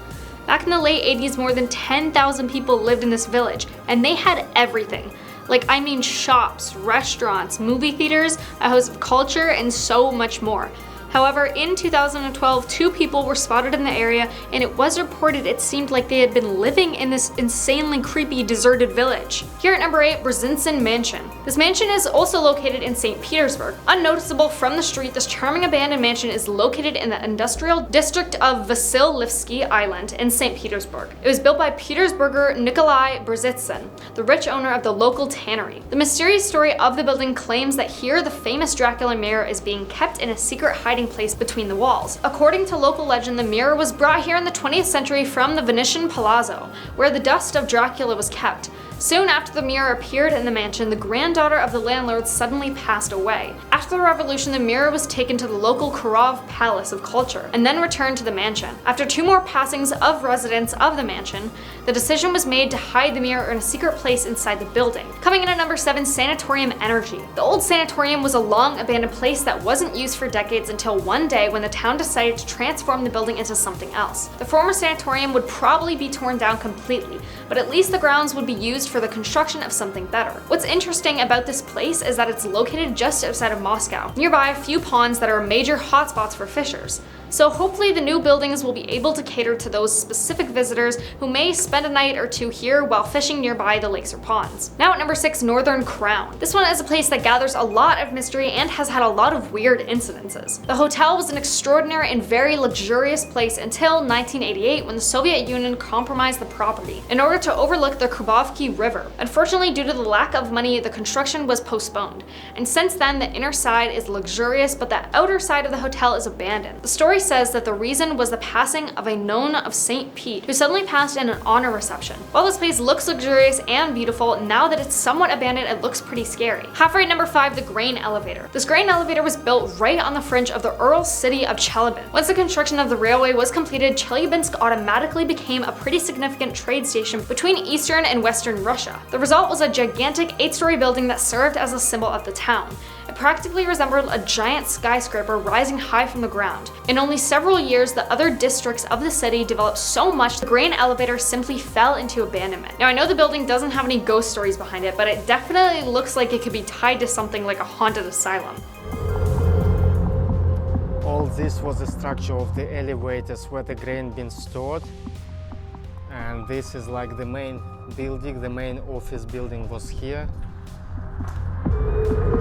Back in the late 80s, more than 10,000 people lived in this village, and they had everything. I mean shops, restaurants, movie theaters, a house of culture, and so much more. However, in 2012, 2 people were spotted in the area, and it was reported it seemed like they had been living in this insanely creepy deserted village. Here at number 8, Brzezinski Mansion. This mansion is also located in St. Petersburg. Unnoticeable from the street, this charming abandoned mansion is located in the industrial district of Vasilivsky Island in St. Petersburg. It was built by Petersburger Nikolai Brzezinski, the rich owner of the local tannery. The mysterious story of the building claims that here the famous Dracula mirror is being kept in a secret hiding place between the walls. According to local legend, the mirror was brought here in the 20th century from the Venetian Palazzo, where the dust of Dracula was kept. Soon after the mirror appeared in the mansion, the granddaughter of the landlord suddenly passed away. After the revolution, the mirror was taken to the local Kirov Palace of Culture and then returned to the mansion. After 2 more passings of residents of the mansion, the decision was made to hide the mirror in a secret place inside the building. Coming in at number 7, Sanatorium Energy. The old sanatorium was a long abandoned place that wasn't used for decades until one day when the town decided to transform the building into something else. The former sanatorium would probably be torn down completely, but at least the grounds would be used for the construction of something better. What's interesting about this place is that it's located just outside of Moscow, nearby a few ponds that are major hotspots for fishers. So hopefully the new buildings will be able to cater to those specific visitors who may spend a night or 2 here while fishing nearby the lakes or ponds. Now at number 6, Northern Crown. This one is a place that gathers a lot of mystery and has had a lot of weird incidences. The hotel was an extraordinary and very luxurious place until 1988 when the Soviet Union compromised the property in order to overlook the Krubovki River. Unfortunately, due to the lack of money, the construction was postponed. And since then, the inner side is luxurious, but the outer side of the hotel is abandoned. The story says that the reason was the passing of a nun of St. Pete, who suddenly passed in an honor reception. While this place looks luxurious and beautiful, now that it's somewhat abandoned, it looks pretty scary. Halfway at number 5, the grain elevator. This grain elevator was built right on the fringe of the Ural city of Chelyabinsk. Once the construction of the railway was completed, Chelyabinsk automatically became a pretty significant trade station between eastern and western Russia. The result was a gigantic 8-story building that served as a symbol of the town. It practically resembled a giant skyscraper rising high from the ground. In only several years, the other districts of the city developed so much the grain elevator simply fell into abandonment. Now I know the building doesn't have any ghost stories behind it, but it definitely looks like it could be tied to something like a haunted asylum. All this was the structure of the elevators where the grain been stored. And this is like the main building, the main office building was here.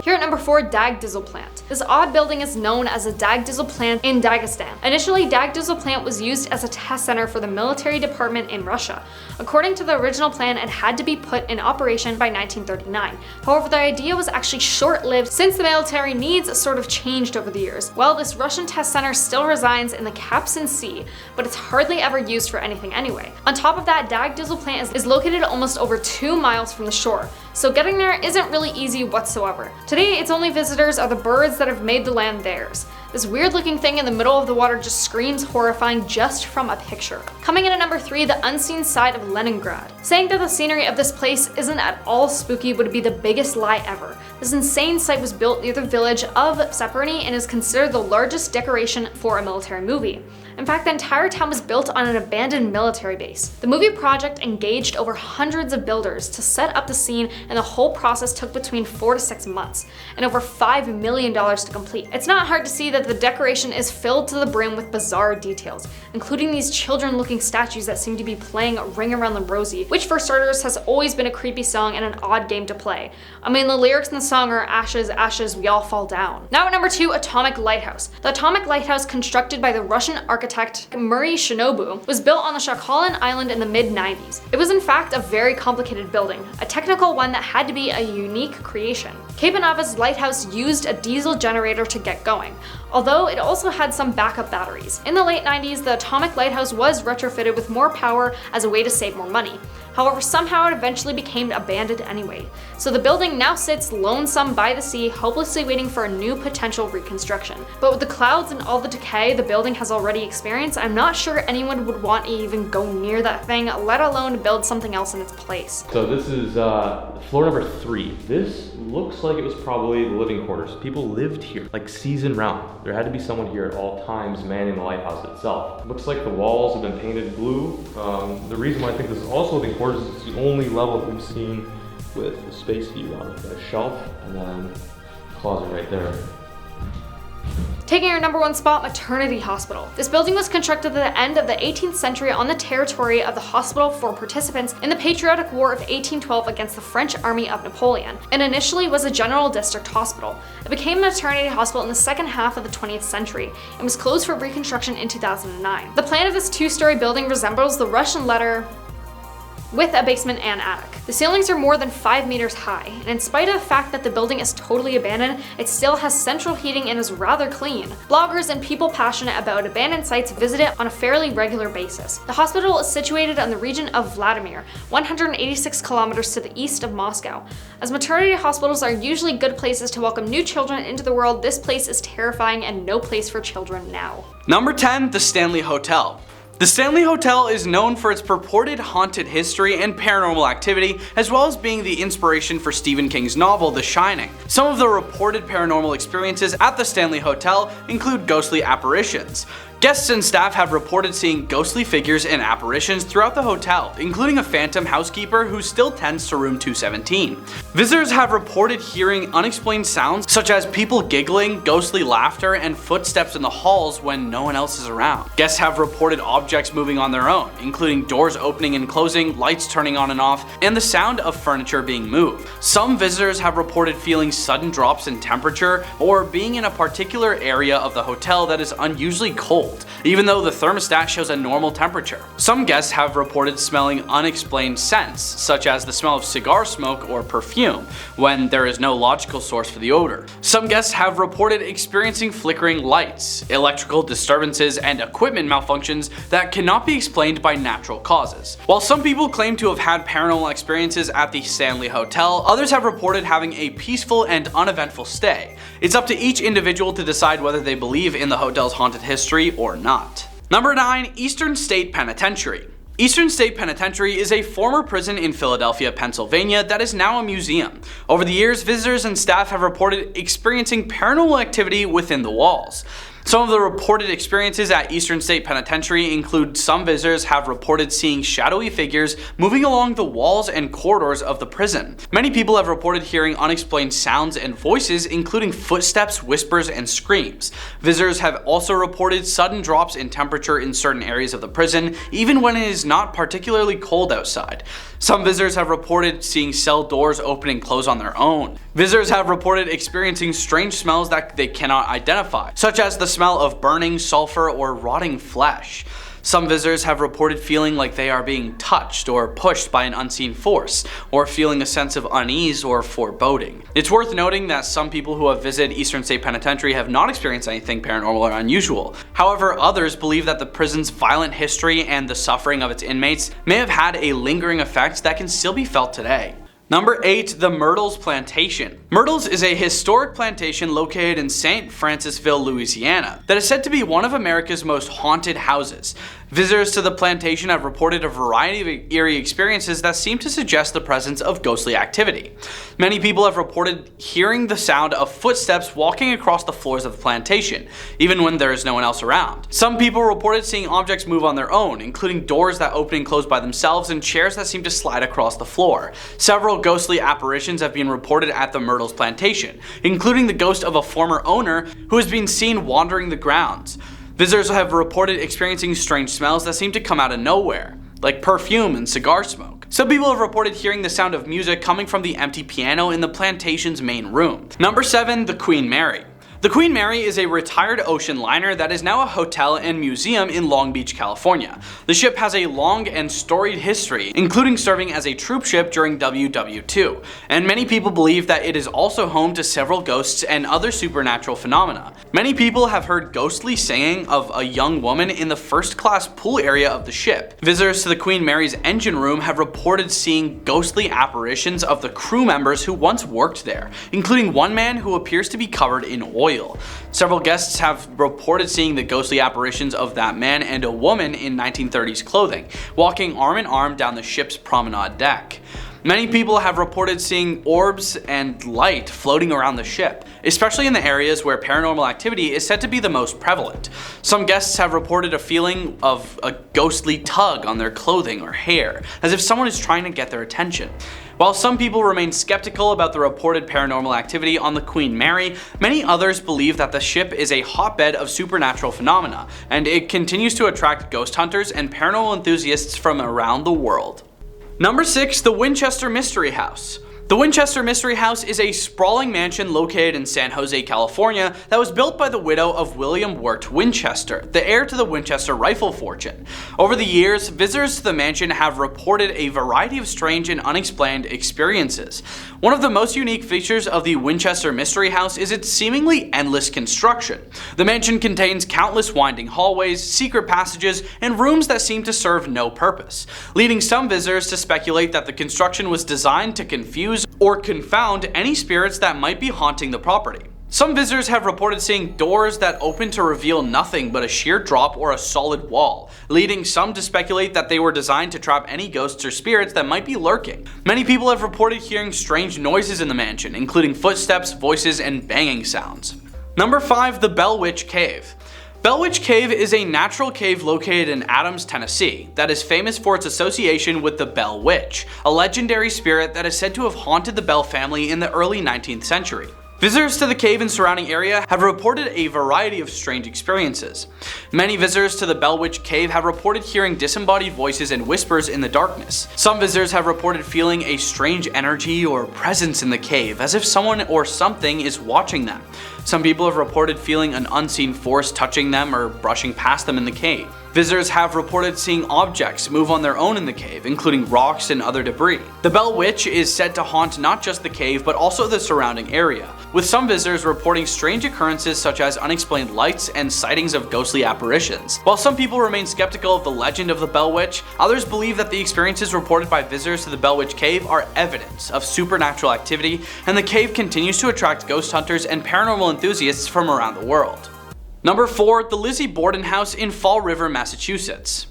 Here at number 4, Dagdizel plant. This odd building is known as the Dagdizel plant in Dagestan. Initially, Dagdizel plant was used as a test center for the military department in Russia. According to the original plan, it had to be put in operation by 1939. However, the idea was actually short-lived since the military needs sort of changed over the years. Well, this Russian test center still resides in the Caspian Sea, but it's hardly ever used for anything anyway. On top of that, Dagdizel plant is located almost over 2 miles from the shore, so getting there isn't really easy whatsoever. Today, its only visitors are the birds that have made the land theirs. This weird looking thing in the middle of the water just screams horrifying just from a picture. Coming in at number 3, the unseen side of Leningrad. Saying that the scenery of this place isn't at all spooky would be the biggest lie ever. This insane site was built near the village of Seperny and is considered the largest decoration for a military movie. In fact, the entire town was built on an abandoned military base. The movie project engaged over hundreds of builders to set up the scene, and the whole process took between 4 to 6 months, and over $5 million to complete. It's not hard to see that the decoration is filled to the brim with bizarre details, including these children-looking statues that seem to be playing Ring Around the Rosie, which for starters has always been a creepy song and an odd game to play. I mean, the lyrics in the song are ashes, ashes, we all fall down. Now at number 2, Atomic Lighthouse. The Atomic Lighthouse, constructed by the Russian architect Murray Shinobu, was built on the Sakhalin Island in the mid-90s. It was in fact a very complicated building, a technical one that had to be a unique creation. Kapanava's lighthouse used a diesel generator to get going, although it also had some backup batteries. In the late 90s, the Atomic Lighthouse was retrofitted with more power as a way to save more money. However, somehow it eventually became abandoned anyway. So the building now sits lonesome by the sea, hopelessly waiting for a new potential reconstruction. But with the clouds and all the decay the building has already experienced, I'm not sure anyone would want to even go near that thing, let alone build something else in its place. So this is floor number 3. This looks like it was probably the living quarters. People lived here, like season round. There had to be someone here at all times manning the lighthouse itself. Looks like the walls have been painted blue. The reason why I think this is also living quarters is it's the only level that we've seen with the space heater on it. Got a shelf and then a closet right there. Taking our number 1 spot, Maternity Hospital. This building was constructed at the end of the 18th century on the territory of the hospital for participants in the Patriotic War of 1812 against the French army of Napoleon, and initially was a general district hospital. It became a maternity hospital in the second half of the 20th century and was closed for reconstruction in 2009. The plan of this 2-story building resembles the Russian letter with a basement and attic. The ceilings are more than 5 meters high, and in spite of the fact that the building is totally abandoned, it still has central heating and is rather clean. Bloggers and people passionate about abandoned sites visit it on a fairly regular basis. The hospital is situated in the region of Vladimir, 186 kilometers to the east of Moscow. As maternity hospitals are usually good places to welcome new children into the world, this place is terrifying and no place for children now. Number 10, the Stanley Hotel. The Stanley Hotel is known for its purported haunted history and paranormal activity, as well as being the inspiration for Stephen King's novel The Shining. Some of the reported paranormal experiences at the Stanley Hotel include ghostly apparitions. Guests and staff have reported seeing ghostly figures and apparitions throughout the hotel, including a phantom housekeeper who still tends to room 217. Visitors have reported hearing unexplained sounds such as people giggling, ghostly laughter, and footsteps in the halls when no one else is around. Guests have reported objects moving on their own, including doors opening and closing, lights turning on and off, and the sound of furniture being moved. Some visitors have reported feeling sudden drops in temperature or being in a particular area of the hotel that is unusually cold, even though the thermostat shows a normal temperature. Some guests have reported smelling unexplained scents, such as the smell of cigar smoke or perfume, when there is no logical source for the odor. Some guests have reported experiencing flickering lights, electrical disturbances, and equipment malfunctions that cannot be explained by natural causes. While some people claim to have had paranormal experiences at the Stanley Hotel, others have reported having a peaceful and uneventful stay. It's up to each individual to decide whether they believe in the hotel's haunted history or not. Number 9, Eastern State Penitentiary. Eastern State Penitentiary is a former prison in Philadelphia, Pennsylvania that is now a museum. Over the years, visitors and staff have reported experiencing paranormal activity within the walls. Some of the reported experiences at Eastern State Penitentiary include some visitors have reported seeing shadowy figures moving along the walls and corridors of the prison. Many people have reported hearing unexplained sounds and voices, including footsteps, whispers, and screams. Visitors have also reported sudden drops in temperature in certain areas of the prison, even when it is not particularly cold outside. Some visitors have reported seeing cell doors open and close on their own. Visitors have reported experiencing strange smells that they cannot identify, such as the smell of burning, sulfur, or rotting flesh. Some visitors have reported feeling like they are being touched or pushed by an unseen force, or feeling a sense of unease or foreboding. It's worth noting that some people who have visited Eastern State Penitentiary have not experienced anything paranormal or unusual. However, others believe that the prison's violent history and the suffering of its inmates may have had a lingering effect that can still be felt today. Number 8, the Myrtles Plantation. Myrtles is a historic plantation located in St. Francisville, Louisiana, that is said to be one of America's most haunted houses. Visitors to the plantation have reported a variety of eerie experiences that seem to suggest the presence of ghostly activity. Many people have reported hearing the sound of footsteps walking across the floors of the plantation, even when there is no one else around. Some people reported seeing objects move on their own, including doors that open and close by themselves and chairs that seem to slide across the floor. Several ghostly apparitions have been reported at the Myrtles Plantation, including the ghost of a former owner who has been seen wandering the grounds. Visitors have reported experiencing strange smells that seem to come out of nowhere, like perfume and cigar smoke. Some people have reported hearing the sound of music coming from the empty piano in the plantation's main room. Number 7, the Queen Mary. The Queen Mary is a retired ocean liner that is now a hotel and museum in Long Beach, California. The ship has a long and storied history, including serving as a troop ship during WW2, and many people believe that it is also home to several ghosts and other supernatural phenomena. Many people have heard ghostly singing of a young woman in the first-class pool area of the ship. Visitors to the Queen Mary's engine room have reported seeing ghostly apparitions of the crew members who once worked there, including one man who appears to be covered in oil. Several guests have reported seeing the ghostly apparitions of that man and a woman in 1930s clothing, walking arm in arm down the ship's promenade deck. Many people have reported seeing orbs and light floating around the ship, especially in the areas where paranormal activity is said to be the most prevalent. Some guests have reported a feeling of a ghostly tug on their clothing or hair, as if someone is trying to get their attention. While some people remain skeptical about the reported paranormal activity on the Queen Mary, many others believe that the ship is a hotbed of supernatural phenomena, and it continues to attract ghost hunters and paranormal enthusiasts from around the world. Number 6. The Winchester Mystery House. The Winchester Mystery House is a sprawling mansion located in San Jose, California that was built by the widow of William Wirt Winchester, the heir to the Winchester rifle fortune. Over the years, visitors to the mansion have reported a variety of strange and unexplained experiences. One of the most unique features of the Winchester Mystery House is its seemingly endless construction. The mansion contains countless winding hallways, secret passages, and rooms that seem to serve no purpose, leading some visitors to speculate that the construction was designed to confuse or confound any spirits that might be haunting the property. Some visitors have reported seeing doors that open to reveal nothing but a sheer drop or a solid wall, leading some to speculate that they were designed to trap any ghosts or spirits that might be lurking. Many people have reported hearing strange noises in the mansion, including footsteps, voices, and banging sounds. Number 5. The Bell Witch Cave. Bell Witch Cave is a natural cave located in Adams, Tennessee, that is famous for its association with the Bell Witch, a legendary spirit that is said to have haunted the Bell family in the early 19th century. Visitors to the cave and surrounding area have reported a variety of strange experiences. Many visitors to the Bell Witch Cave have reported hearing disembodied voices and whispers in the darkness. Some visitors have reported feeling a strange energy or presence in the cave, as if someone or something is watching them. Some people have reported feeling an unseen force touching them or brushing past them in the cave. Visitors have reported seeing objects move on their own in the cave, including rocks and other debris. The Bell Witch is said to haunt not just the cave, but also the surrounding area, with some visitors reporting strange occurrences such as unexplained lights and sightings of ghostly apparitions. While some people remain skeptical of the legend of the Bell Witch, others believe that the experiences reported by visitors to the Bell Witch Cave are evidence of supernatural activity, and the cave continues to attract ghost hunters and paranormal enthusiasts from around the world. Number 4. The Lizzie Borden House in Fall River, Massachusetts.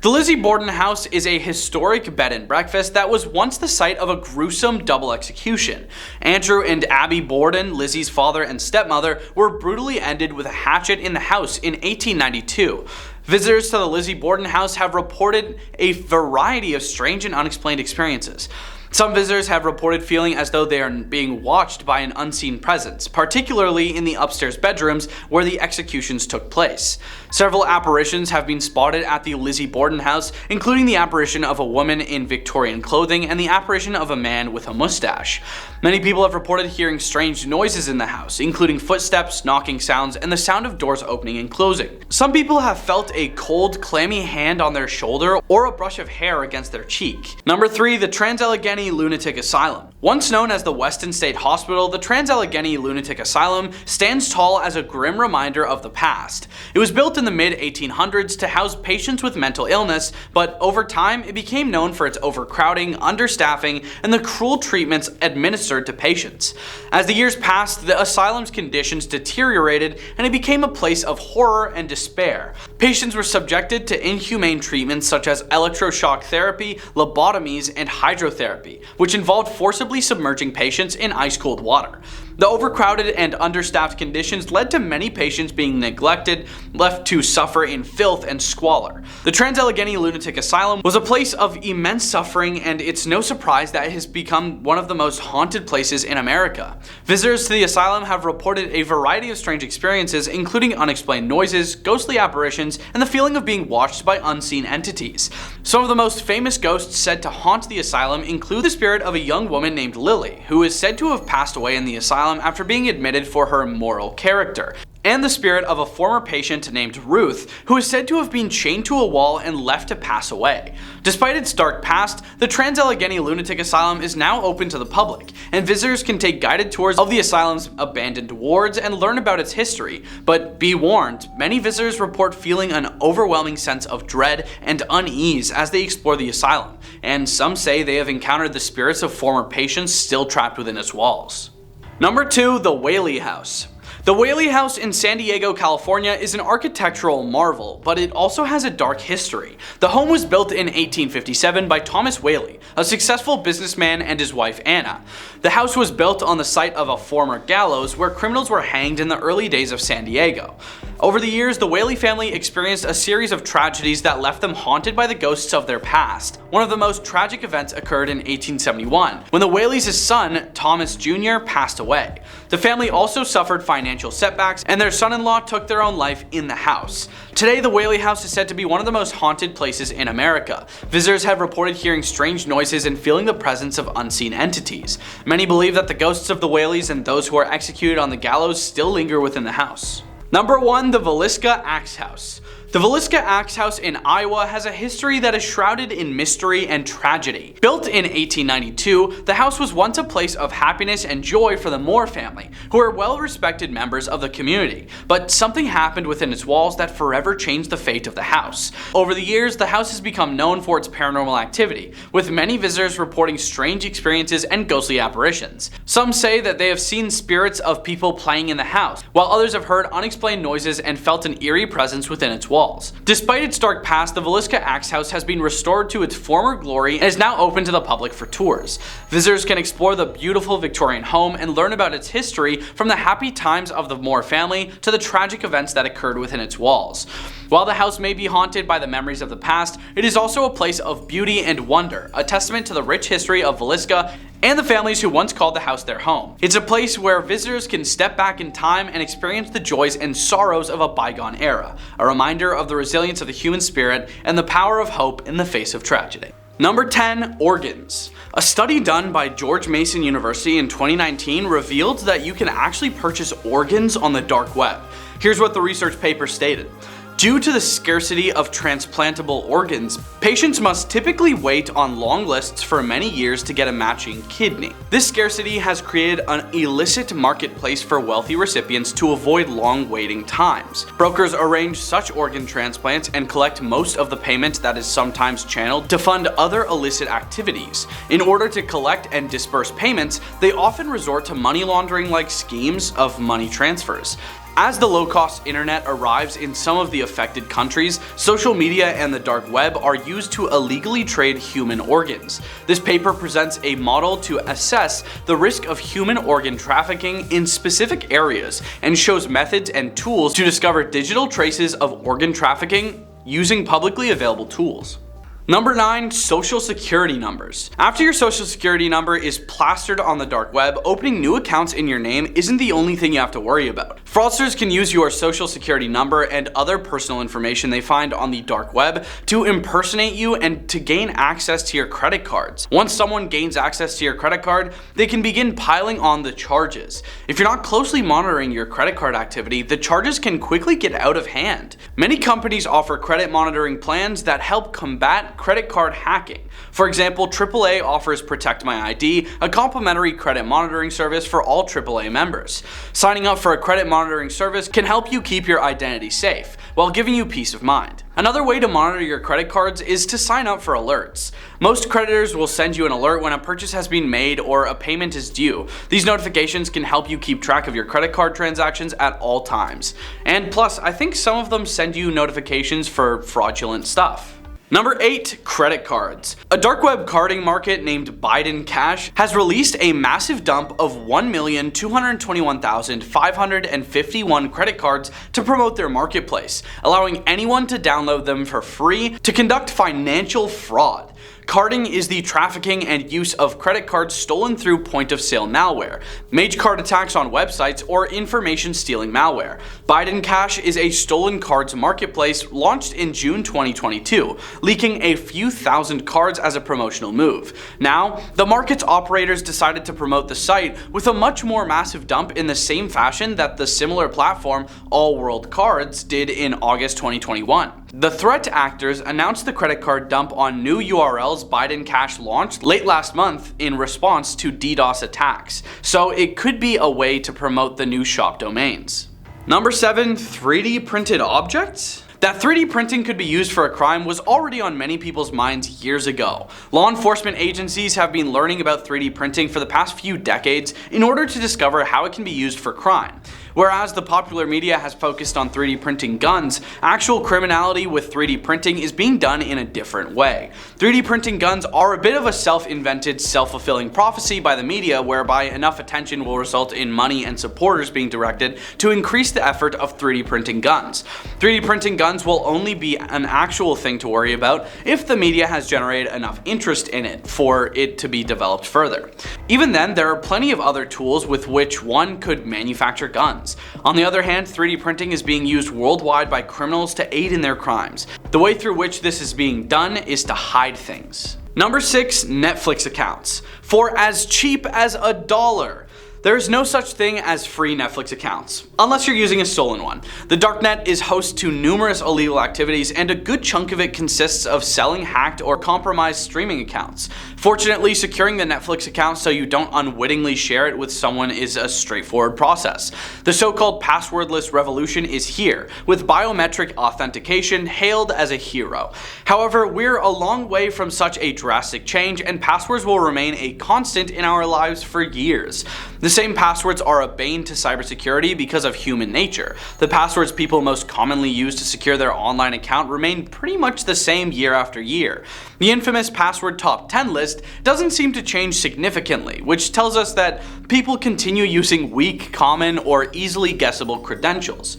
The Lizzie Borden House is a historic bed and breakfast that was once the site of a gruesome double execution. Andrew and Abby Borden, Lizzie's father and stepmother, were brutally ended with a hatchet in the house in 1892. Visitors to the Lizzie Borden House have reported a variety of strange and unexplained experiences. Some visitors have reported feeling as though they are being watched by an unseen presence, particularly in the upstairs bedrooms where the executions took place. Several apparitions have been spotted at the Lizzie Borden house, including the apparition of a woman in Victorian clothing and the apparition of a man with a mustache. Many people have reported hearing strange noises in the house, including footsteps, knocking sounds, and the sound of doors opening and closing. Some people have felt a cold, clammy hand on their shoulder or a brush of hair against their cheek. Number 3. The Trans-Allegheny Lunatic Asylum. Once known as the Weston State Hospital, the Trans-Allegheny Lunatic Asylum stands tall as a grim reminder of the past. It was built in the mid-1800s to house patients with mental illness, but over time it became known for its overcrowding, understaffing, and the cruel treatments administered to patients. As the years passed, the asylum's conditions deteriorated and it became a place of horror and despair. Patients were subjected to inhumane treatments such as electroshock therapy, lobotomies, and hydrotherapy, which involved forcibly submerging patients in ice-cold water. The overcrowded and understaffed conditions led to many patients being neglected, left to suffer in filth and squalor. The Trans-Allegheny Lunatic Asylum was a place of immense suffering, and it's no surprise that it has become one of the most haunted places in America. Visitors to the asylum have reported a variety of strange experiences, including unexplained noises, ghostly apparitions, and the feeling of being watched by unseen entities. Some of the most famous ghosts said to haunt the asylum include the spirit of a young woman named Lily, who is said to have passed away in the asylum after being admitted for her immoral character, and the spirit of a former patient named Ruth, who is said to have been chained to a wall and left to pass away. Despite its dark past, the Trans-Allegheny Lunatic Asylum is now open to the public, and visitors can take guided tours of the asylum's abandoned wards and learn about its history. But be warned, many visitors report feeling an overwhelming sense of dread and unease as they explore the asylum, and some say they have encountered the spirits of former patients still trapped within its walls. Number 2. The Whaley House. The Whaley House in San Diego, California is an architectural marvel, but it also has a dark history. The home was built in 1857 by Thomas Whaley, a successful businessman, and his wife Anna. The house was built on the site of a former gallows where criminals were hanged in the early days of San Diego. Over the years, the Whaley family experienced a series of tragedies that left them haunted by the ghosts of their past. One of the most tragic events occurred in 1871, when the Whaleys' son, Thomas Jr., passed away. The family also suffered financial setbacks, and their son-in-law took their own life in the house. Today, the Whaley house is said to be one of the most haunted places in America. Visitors have reported hearing strange noises and feeling the presence of unseen entities. Many believe that the ghosts of the Whaleys and those who are executed on the gallows still linger within the house. Number 1. The Villisca Axe House. The Villisca Axe House in Iowa has a history that is shrouded in mystery and tragedy. Built in 1892, the house was once a place of happiness and joy for the Moore family, who are well-respected members of the community. But something happened within its walls that forever changed the fate of the house. Over the years, the house has become known for its paranormal activity, with many visitors reporting strange experiences and ghostly apparitions. Some say that they have seen spirits of people playing in the house, while others have heard unexplained noises and felt an eerie presence within its walls. Despite its dark past, the Villisca Axe House has been restored to its former glory and is now open to the public for tours. Visitors can explore the beautiful Victorian home and learn about its history, from the happy times of the Moore family to the tragic events that occurred within its walls. While the house may be haunted by the memories of the past, it is also a place of beauty and wonder, a testament to the rich history of Villisca and the families who once called the house their home. It's a place where visitors can step back in time and experience the joys and sorrows of a bygone era, a reminder of the resilience of the human spirit and the power of hope in the face of tragedy. Number 10. Organs. A study done by George Mason University in 2019 revealed that you can actually purchase organs on the dark web. Here's what the research paper stated. Due to the scarcity of transplantable organs, patients must typically wait on long lists for many years to get a matching kidney. This scarcity has created an illicit marketplace for wealthy recipients to avoid long waiting times. Brokers arrange such organ transplants and collect most of the payment that is sometimes channeled to fund other illicit activities. In order to collect and disperse payments, they often resort to money laundering-like schemes of money transfers. As the low-cost internet arrives in some of the affected countries, social media and the dark web are used to illegally trade human organs. This paper presents a model to assess the risk of human organ trafficking in specific areas and shows methods and tools to discover digital traces of organ trafficking using publicly available tools. Number 9. Social security numbers. After your social security number is plastered on the dark web, opening new accounts in your name isn't the only thing you have to worry about. Fraudsters can use your social security number and other personal information they find on the dark web to impersonate you and to gain access to your credit cards. Once someone gains access to your credit card, they can begin piling on the charges. If you're not closely monitoring your credit card activity, the charges can quickly get out of hand. Many companies offer credit monitoring plans that help combat credit card hacking. For example, AAA offers Protect My ID, a complimentary credit monitoring service for all AAA members. Signing up for a credit monitoring service can help you keep your identity safe, while giving you peace of mind. Another way to monitor your credit cards is to sign up for alerts. Most creditors will send you an alert when a purchase has been made or a payment is due. These notifications can help you keep track of your credit card transactions at all times. And plus, I think some of them send you notifications for fraudulent stuff. Number 8. Credit cards. A dark web carding market named Biden Cash has released a massive dump of 1,221,551 credit cards to promote their marketplace, allowing anyone to download them for free to conduct financial fraud. Carding is the trafficking and use of credit cards stolen through point-of-sale malware, mage card attacks on websites, or information-stealing malware. Biden Cash is a stolen cards marketplace launched in June 2022, leaking a few thousand cards as a promotional move. Now, the market's operators decided to promote the site with a much more massive dump in the same fashion that the similar platform All World Cards did in August 2021. The threat actors announced the credit card dump on new URLs Biden Cash launched late last month in response to DDoS attacks, so it could be a way to promote the new shop domains. Number 7. 3D printed objects? That 3D printing could be used for a crime was already on many people's minds years ago. Law enforcement agencies have been learning about 3D printing for the past few decades in order to discover how it can be used for crime. Whereas the popular media has focused on 3D printing guns, actual criminality with 3D printing is being done in a different way. 3D printing guns are a bit of a self-invented, self-fulfilling prophecy by the media, whereby enough attention will result in money and supporters being directed to increase the effort of 3D printing guns. 3D printing guns will only be an actual thing to worry about if the media has generated enough interest in it for it to be developed further. Even then, there are plenty of other tools with which one could manufacture guns. On the other hand, 3D printing is being used worldwide by criminals to aid in their crimes. The way through which this is being done is to hide things. Number 6, Netflix accounts. For as cheap as $1. There is no such thing as free Netflix accounts, unless you're using a stolen one. The darknet is host to numerous illegal activities, and a good chunk of it consists of selling hacked or compromised streaming accounts. Fortunately, securing the Netflix account so you don't unwittingly share it with someone is a straightforward process. The so-called passwordless revolution is here, with biometric authentication hailed as a hero. However, we're a long way from such a drastic change, and passwords will remain a constant in our lives for years. The same passwords are a bane to cybersecurity because of human nature. The passwords people most commonly use to secure their online account remain pretty much the same year after year. The infamous password top 10 list doesn't seem to change significantly, which tells us that people continue using weak, common, or easily guessable credentials.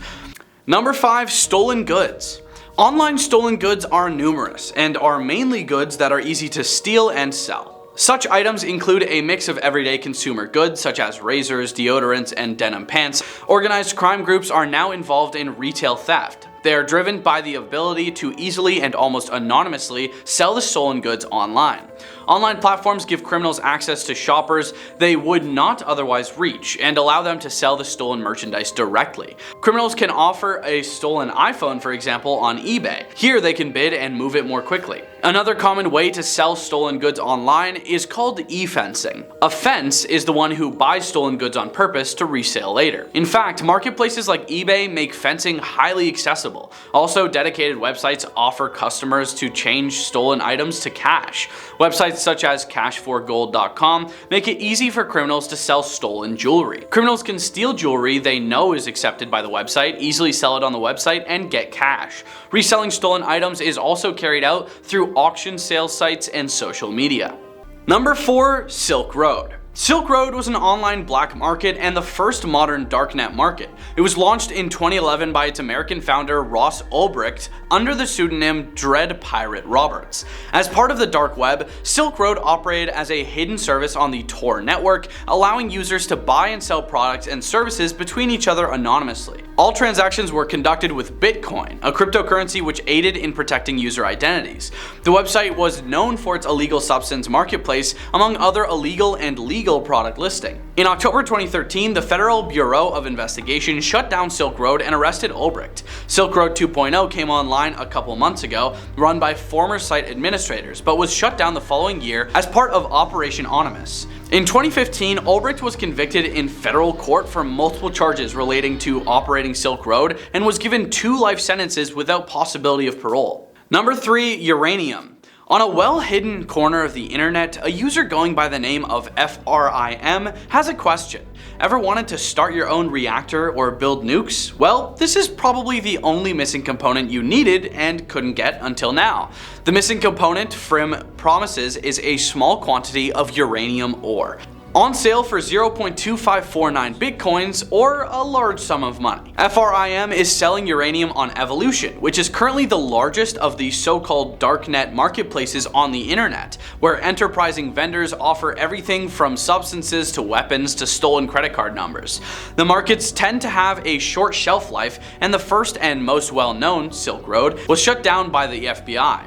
Number 5, stolen goods. Online stolen goods are numerous, and are mainly goods that are easy to steal and sell. Such items include a mix of everyday consumer goods such as razors, deodorants, and denim pants. Organized crime groups are now involved in retail theft. They are driven by the ability to easily and almost anonymously sell the stolen goods online. Online platforms give criminals access to shoppers they would not otherwise reach, and allow them to sell the stolen merchandise directly. Criminals can offer a stolen iPhone, for example, on eBay. Here they can bid and move it more quickly. Another common way to sell stolen goods online is called e-fencing. A fence is the one who buys stolen goods on purpose to resell later. In fact, marketplaces like eBay make fencing highly accessible. Also, dedicated websites offer customers to change stolen items to cash. Websites such as cash4gold.com make it easy for criminals to sell stolen jewelry. Criminals can steal jewelry they know is accepted by the website, easily sell it on the website, and get cash. Reselling stolen items is also carried out through auction sales sites and social media. Number 4, Silk Road. Silk Road was an online black market and the first modern darknet market. It was launched in 2011 by its American founder Ross Ulbricht under the pseudonym Dread Pirate Roberts. As part of the dark web, Silk Road operated as a hidden service on the Tor network, allowing users to buy and sell products and services between each other anonymously. All transactions were conducted with Bitcoin, a cryptocurrency which aided in protecting user identities. The website was known for its illegal substance marketplace, among other illegal and legal product listing. In October 2013, the Federal Bureau of Investigation shut down Silk Road and arrested Ulbricht. Silk Road 2.0 came online a couple months ago, run by former site administrators, but was shut down the following year as part of Operation Onimus. In 2015, Ulbricht was convicted in federal court for multiple charges relating to operating Silk Road and was given 2 life sentences without possibility of parole. Number 3, uranium. On a well-hidden corner of the internet, a user going by the name of FRIM has a question. Ever wanted to start your own reactor or build nukes? Well, this is probably the only missing component you needed and couldn't get until now. The missing component FRIM promises is a small quantity of uranium ore. On sale for 0.2549 bitcoins or a large sum of money. FRIM is selling uranium on Evolution, which is currently the largest of the so-called darknet marketplaces on the internet, where enterprising vendors offer everything from substances to weapons to stolen credit card numbers. The markets tend to have a short shelf life, and the first and most well-known, Silk Road, was shut down by the FBI.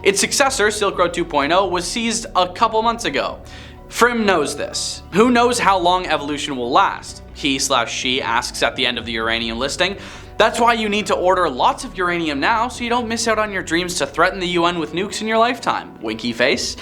Its successor, Silk Road 2.0, was seized a couple months ago. FRIM knows this. Who knows how long Evolution will last? He/she asks at the end of the uranium listing. That's why you need to order lots of uranium now so you don't miss out on your dreams to threaten the UN with nukes in your lifetime. Winky face.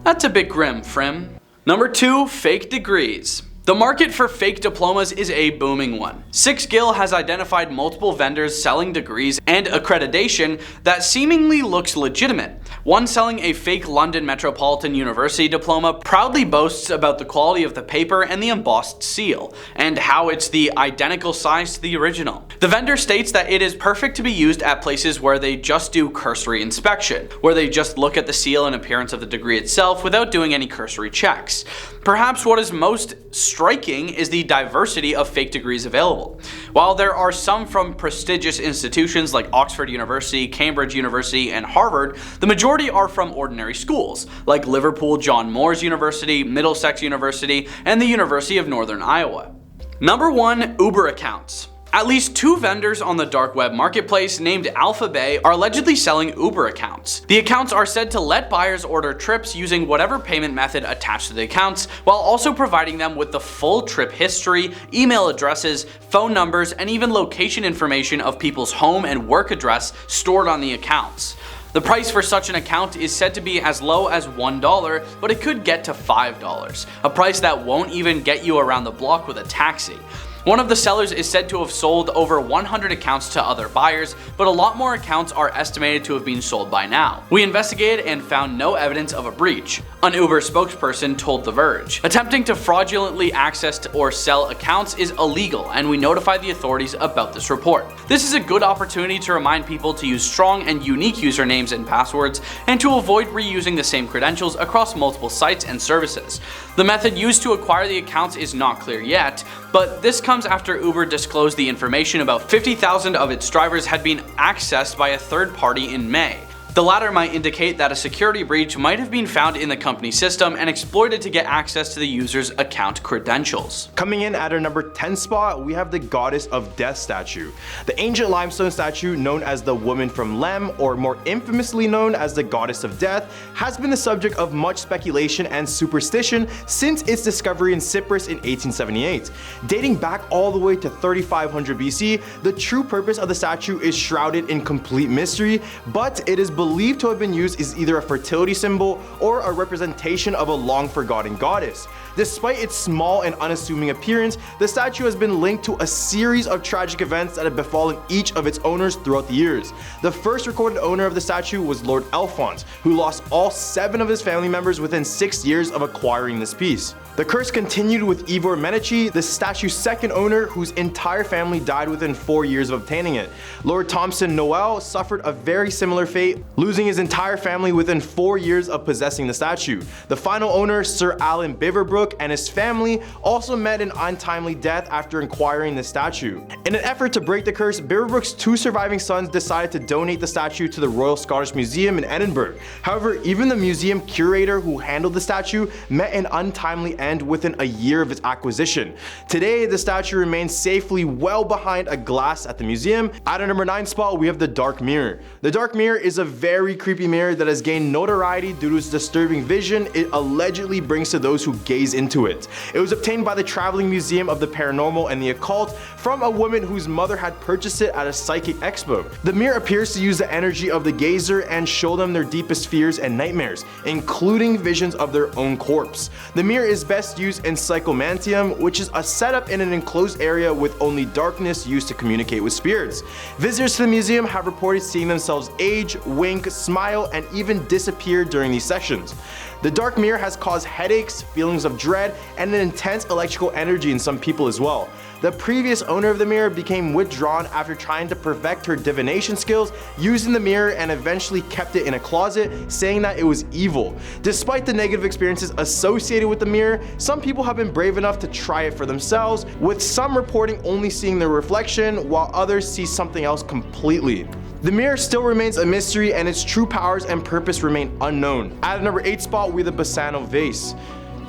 That's a bit grim, FRIM. Number 2, fake degrees. The market for fake diplomas is a booming one. SixGill has identified multiple vendors selling degrees and accreditation that seemingly looks legitimate. One selling a fake London Metropolitan University diploma proudly boasts about the quality of the paper and the embossed seal, and how it's the identical size to the original. The vendor states that it is perfect to be used at places where they just do cursory inspection, where they just look at the seal and appearance of the degree itself without doing any cursory checks. Perhaps what is most striking is the diversity of fake degrees available. While there are some from prestigious institutions like Oxford University, Cambridge University, and Harvard, the majority are from ordinary schools, like Liverpool John Moores University, Middlesex University, and the University of Northern Iowa. Number 1. Uber accounts. At least 2 vendors on the dark web marketplace named Alphabay are allegedly selling Uber accounts. The accounts are said to let buyers order trips using whatever payment method attached to the accounts, while also providing them with the full trip history, email addresses, phone numbers, and even location information of people's home and work address stored on the accounts. The price for such an account is said to be as low as $1, but it could get to $5, a price that won't even get you around the block with a taxi. One of the sellers is said to have sold over 100 accounts to other buyers, but a lot more accounts are estimated to have been sold by now. We investigated and found no evidence of a breach, an Uber spokesperson told The Verge. Attempting to fraudulently access or sell accounts is illegal, and we notified the authorities about this report. This is a good opportunity to remind people to use strong and unique usernames and passwords, and to avoid reusing the same credentials across multiple sites and services. The method used to acquire the accounts is not clear yet, but this comes after Uber disclosed the information about 50,000 of its drivers had been accessed by a third party in May. The latter might indicate that a security breach might have been found in the company's system and exploited to get access to the user's account credentials. Coming in at our number 10 spot, we have the Goddess of Death statue. The ancient limestone statue known as the Woman from Lem, or more infamously known as the Goddess of Death, has been the subject of much speculation and superstition since its discovery in Cyprus in 1878. Dating back all the way to 3500 BC, the true purpose of the statue is shrouded in complete mystery, but it is believed to have been used as either a fertility symbol or a representation of a long-forgotten goddess. Despite its small and unassuming appearance, the statue has been linked to a series of tragic events that have befallen each of its owners throughout the years. The first recorded owner of the statue was Lord Alphonse, who lost all 7 of his family members within 6 years of acquiring this piece. The curse continued with Ivor Medici, the statue's second owner, whose entire family died within 4 years of obtaining it. Lord Thompson Noel suffered a very similar fate, losing his entire family within 4 years of possessing the statue. The final owner, Sir Alan Beaverbrook, and his family also met an untimely death after acquiring the statue. In an effort to break the curse, Beaverbrook's 2 surviving sons decided to donate the statue to the Royal Scottish Museum in Edinburgh. However, even the museum curator who handled the statue met an untimely end within a year of its acquisition. Today, the statue remains safely well behind a glass at the museum. At our number 9 spot, we have the Dark Mirror. The Dark Mirror is a very creepy mirror that has gained notoriety due to its disturbing vision it allegedly brings to those who gaze into it. It was obtained by the Traveling Museum of the Paranormal and the Occult from a woman whose mother had purchased it at a psychic expo. The mirror appears to use the energy of the gazer and show them their deepest fears and nightmares, including visions of their own corpse. The mirror is best used in psychomantium, which is a setup in an enclosed area with only darkness used to communicate with spirits. Visitors to the museum have reported seeing themselves age, wink, smile, and even disappear during these sessions. The dark mirror has caused headaches, feelings of dread, and an intense electrical energy in some people as well. The previous owner of the mirror became withdrawn after trying to perfect her divination skills using the mirror, and eventually kept it in a closet, saying that it was evil. Despite the negative experiences associated with the mirror, some people have been brave enough to try it for themselves, with some reporting only seeing their reflection, while others see something else completely. The mirror still remains a mystery, and its true powers and purpose remain unknown. At the number 8 spot, we have the Bassano vase.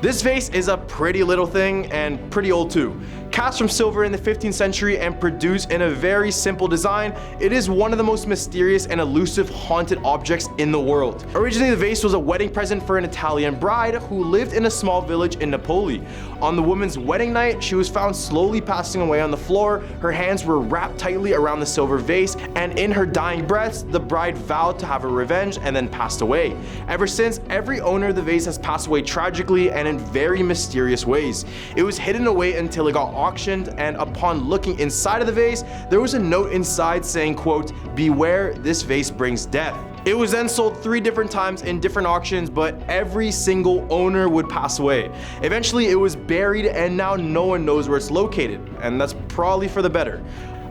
This vase is a pretty little thing and pretty old too. Cast from silver in the 15th century and produced in a very simple design, it is one of the most mysterious and elusive haunted objects in the world. Originally, the vase was a wedding present for an Italian bride who lived in a small village in Napoli. On the woman's wedding night, she was found slowly passing away on the floor. Her hands were wrapped tightly around the silver vase, and in her dying breaths, the bride vowed to have her revenge and then passed away. Ever since, every owner of the vase has passed away tragically and in very mysterious ways. It was hidden away until it got auctioned, and upon looking inside of the vase, there was a note inside saying, quote, "Beware, this vase brings death." It was then sold 3 different times in different auctions, but every single owner would pass away. Eventually it was buried and now no one knows where it's located, and that's probably for the better.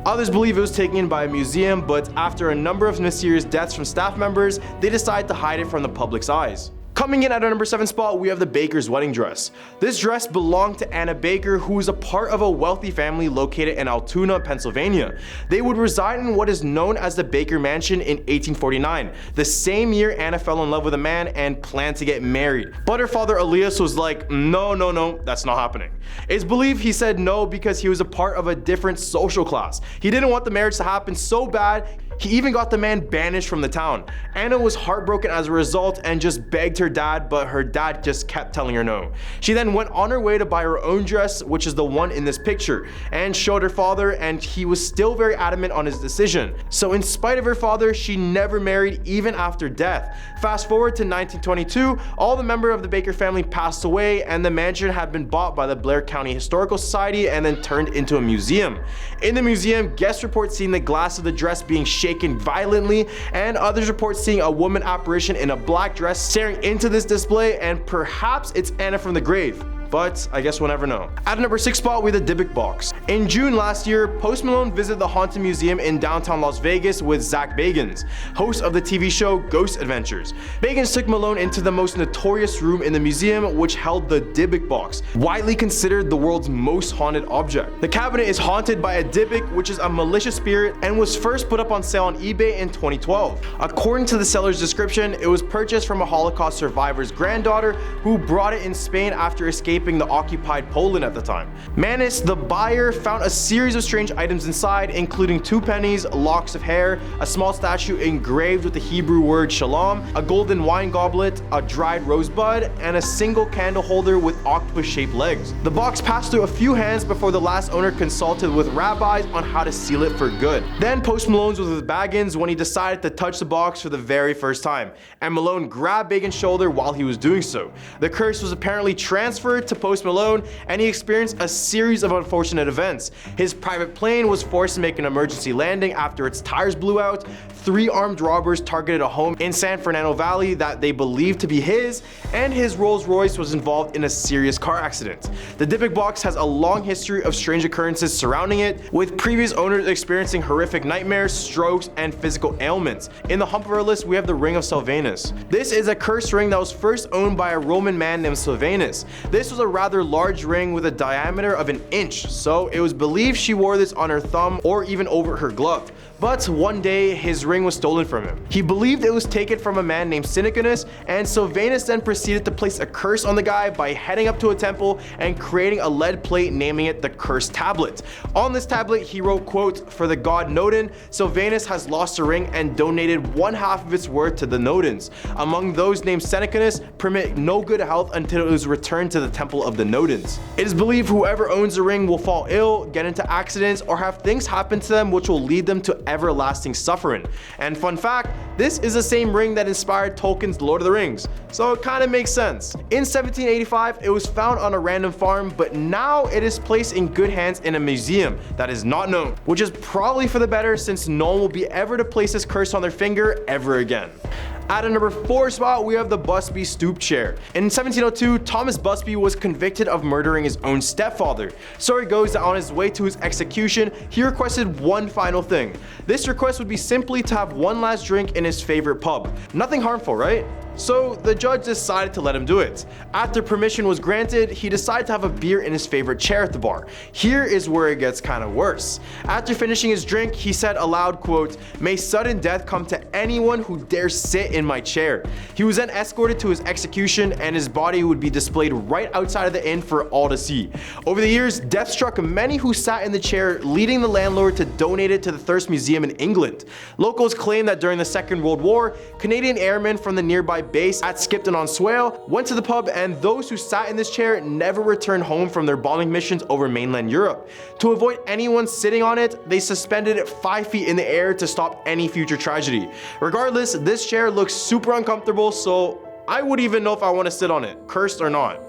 Others believe it was taken by a museum, but after a number of mysterious deaths from staff members, they decided to hide it from the public's eyes. Coming in at our number 7 spot, we have the Baker's wedding dress. This dress belonged to Anna Baker, who was a part of a wealthy family located in Altoona, Pennsylvania. They would reside in what is known as the Baker Mansion in 1849, the same year Anna fell in love with a man and planned to get married. But her father Elias was like, no, that's not happening. It's believed he said no because he was a part of a different social class. He didn't want the marriage to happen so bad, he even got the man banished from the town. Anna was heartbroken as a result and just begged her dad, but her dad just kept telling her no. She then went on her way to buy her own dress, which is the one in this picture, and showed her father, and he was still very adamant on his decision. So in spite of her father, she never married even after death. Fast forward to 1922, all the members of the Baker family passed away and the mansion had been bought by the Blair County Historical Society and then turned into a museum. In the museum, guests report seeing the glass of the dress being shaken violently, and others report seeing a woman apparition in a black dress staring into this display, and perhaps it's Anna from the grave. But I guess we'll never know. At number 6 spot, we have the Dybbuk box. In June last year, Post Malone visited the Haunted Museum in downtown Las Vegas with Zach Bagans, host of the TV show Ghost Adventures. Bagans took Malone into the most notorious room in the museum, which held the Dybbuk box, widely considered the world's most haunted object. The cabinet is haunted by a Dybbuk, which is a malicious spirit, and was first put up on sale on eBay in 2012. According to the seller's description, it was purchased from a Holocaust survivor's granddaughter who brought it in Spain after escaping the occupied Poland at the time. Manis, the buyer, found a series of strange items inside, including 2 pennies, locks of hair, a small statue engraved with the Hebrew word shalom, a golden wine goblet, a dried rosebud, and a single candle holder with octopus-shaped legs. The box passed through a few hands before the last owner consulted with rabbis on how to seal it for good. Then Post Malone was with Bagans when he decided to touch the box for the very first time, and Malone grabbed Bagans' shoulder while he was doing so. The curse was apparently transferred to Post Malone, and he experienced a series of unfortunate events. His private plane was forced to make an emergency landing after its tires blew out. 3 armed robbers targeted a home in San Fernando Valley that they believed to be his, and his Rolls Royce was involved in a serious car accident. The Dybbuk box has a long history of strange occurrences surrounding it, with previous owners experiencing horrific nightmares, strokes, and physical ailments. In the hump of our list, we have the Ring of Sylvanus. This is a cursed ring that was first owned by a Roman man named Sylvanus. This was a rather large ring with a diameter of 1 inch, so it was believed she wore this on her thumb or even over her glove. But one day, his ring was stolen from him. He believed it was taken from a man named Sinicanus, and Sylvanus then proceeded to place a curse on the guy by heading up to a temple and creating a lead plate naming it the Cursed Tablet. On this tablet, he wrote, quote, "For the god Nodin, Sylvanus has lost a ring and donated 1/2 of its worth to the Nodins. Among those named Sinicanus, permit no good health until it is returned to the temple of the Nodins." It is believed whoever owns the ring will fall ill, get into accidents, or have things happen to them which will lead them to everlasting suffering. And fun fact, this is the same ring that inspired Tolkien's Lord of the Rings, so it kind of makes sense. In 1785, it was found on a random farm, but now it is placed in good hands in a museum that is not known, which is probably for the better since no one will be ever to place this curse on their finger ever again. At a number 4 spot, we have the Busby Stoop Chair. In 1702, Thomas Busby was convicted of murdering his own stepfather. Story goes that on his way to his execution, he requested one final thing. This request would be simply to have one last drink in his favorite pub. Nothing harmful, right? So the judge decided to let him do it. After permission was granted, he decided to have a beer in his favorite chair at the bar. Here is where it gets kind of worse. After finishing his drink, he said aloud, quote, "May sudden death come to anyone who dares sit in my chair." He was then escorted to his execution, and his body would be displayed right outside of the inn for all to see. Over the years, death struck many who sat in the chair, leading the landlord to donate it to the Thirst Museum in England. Locals claim that during the Second World War, Canadian airmen from the nearby base at Skipton-on-Swale went to the pub, and those who sat in this chair never returned home from their bombing missions over mainland Europe. To avoid anyone sitting on it, they suspended it 5 feet in the air to stop any future tragedy. Regardless, this chair looks super uncomfortable, so I wouldn't even know if I want to sit on it, cursed or not.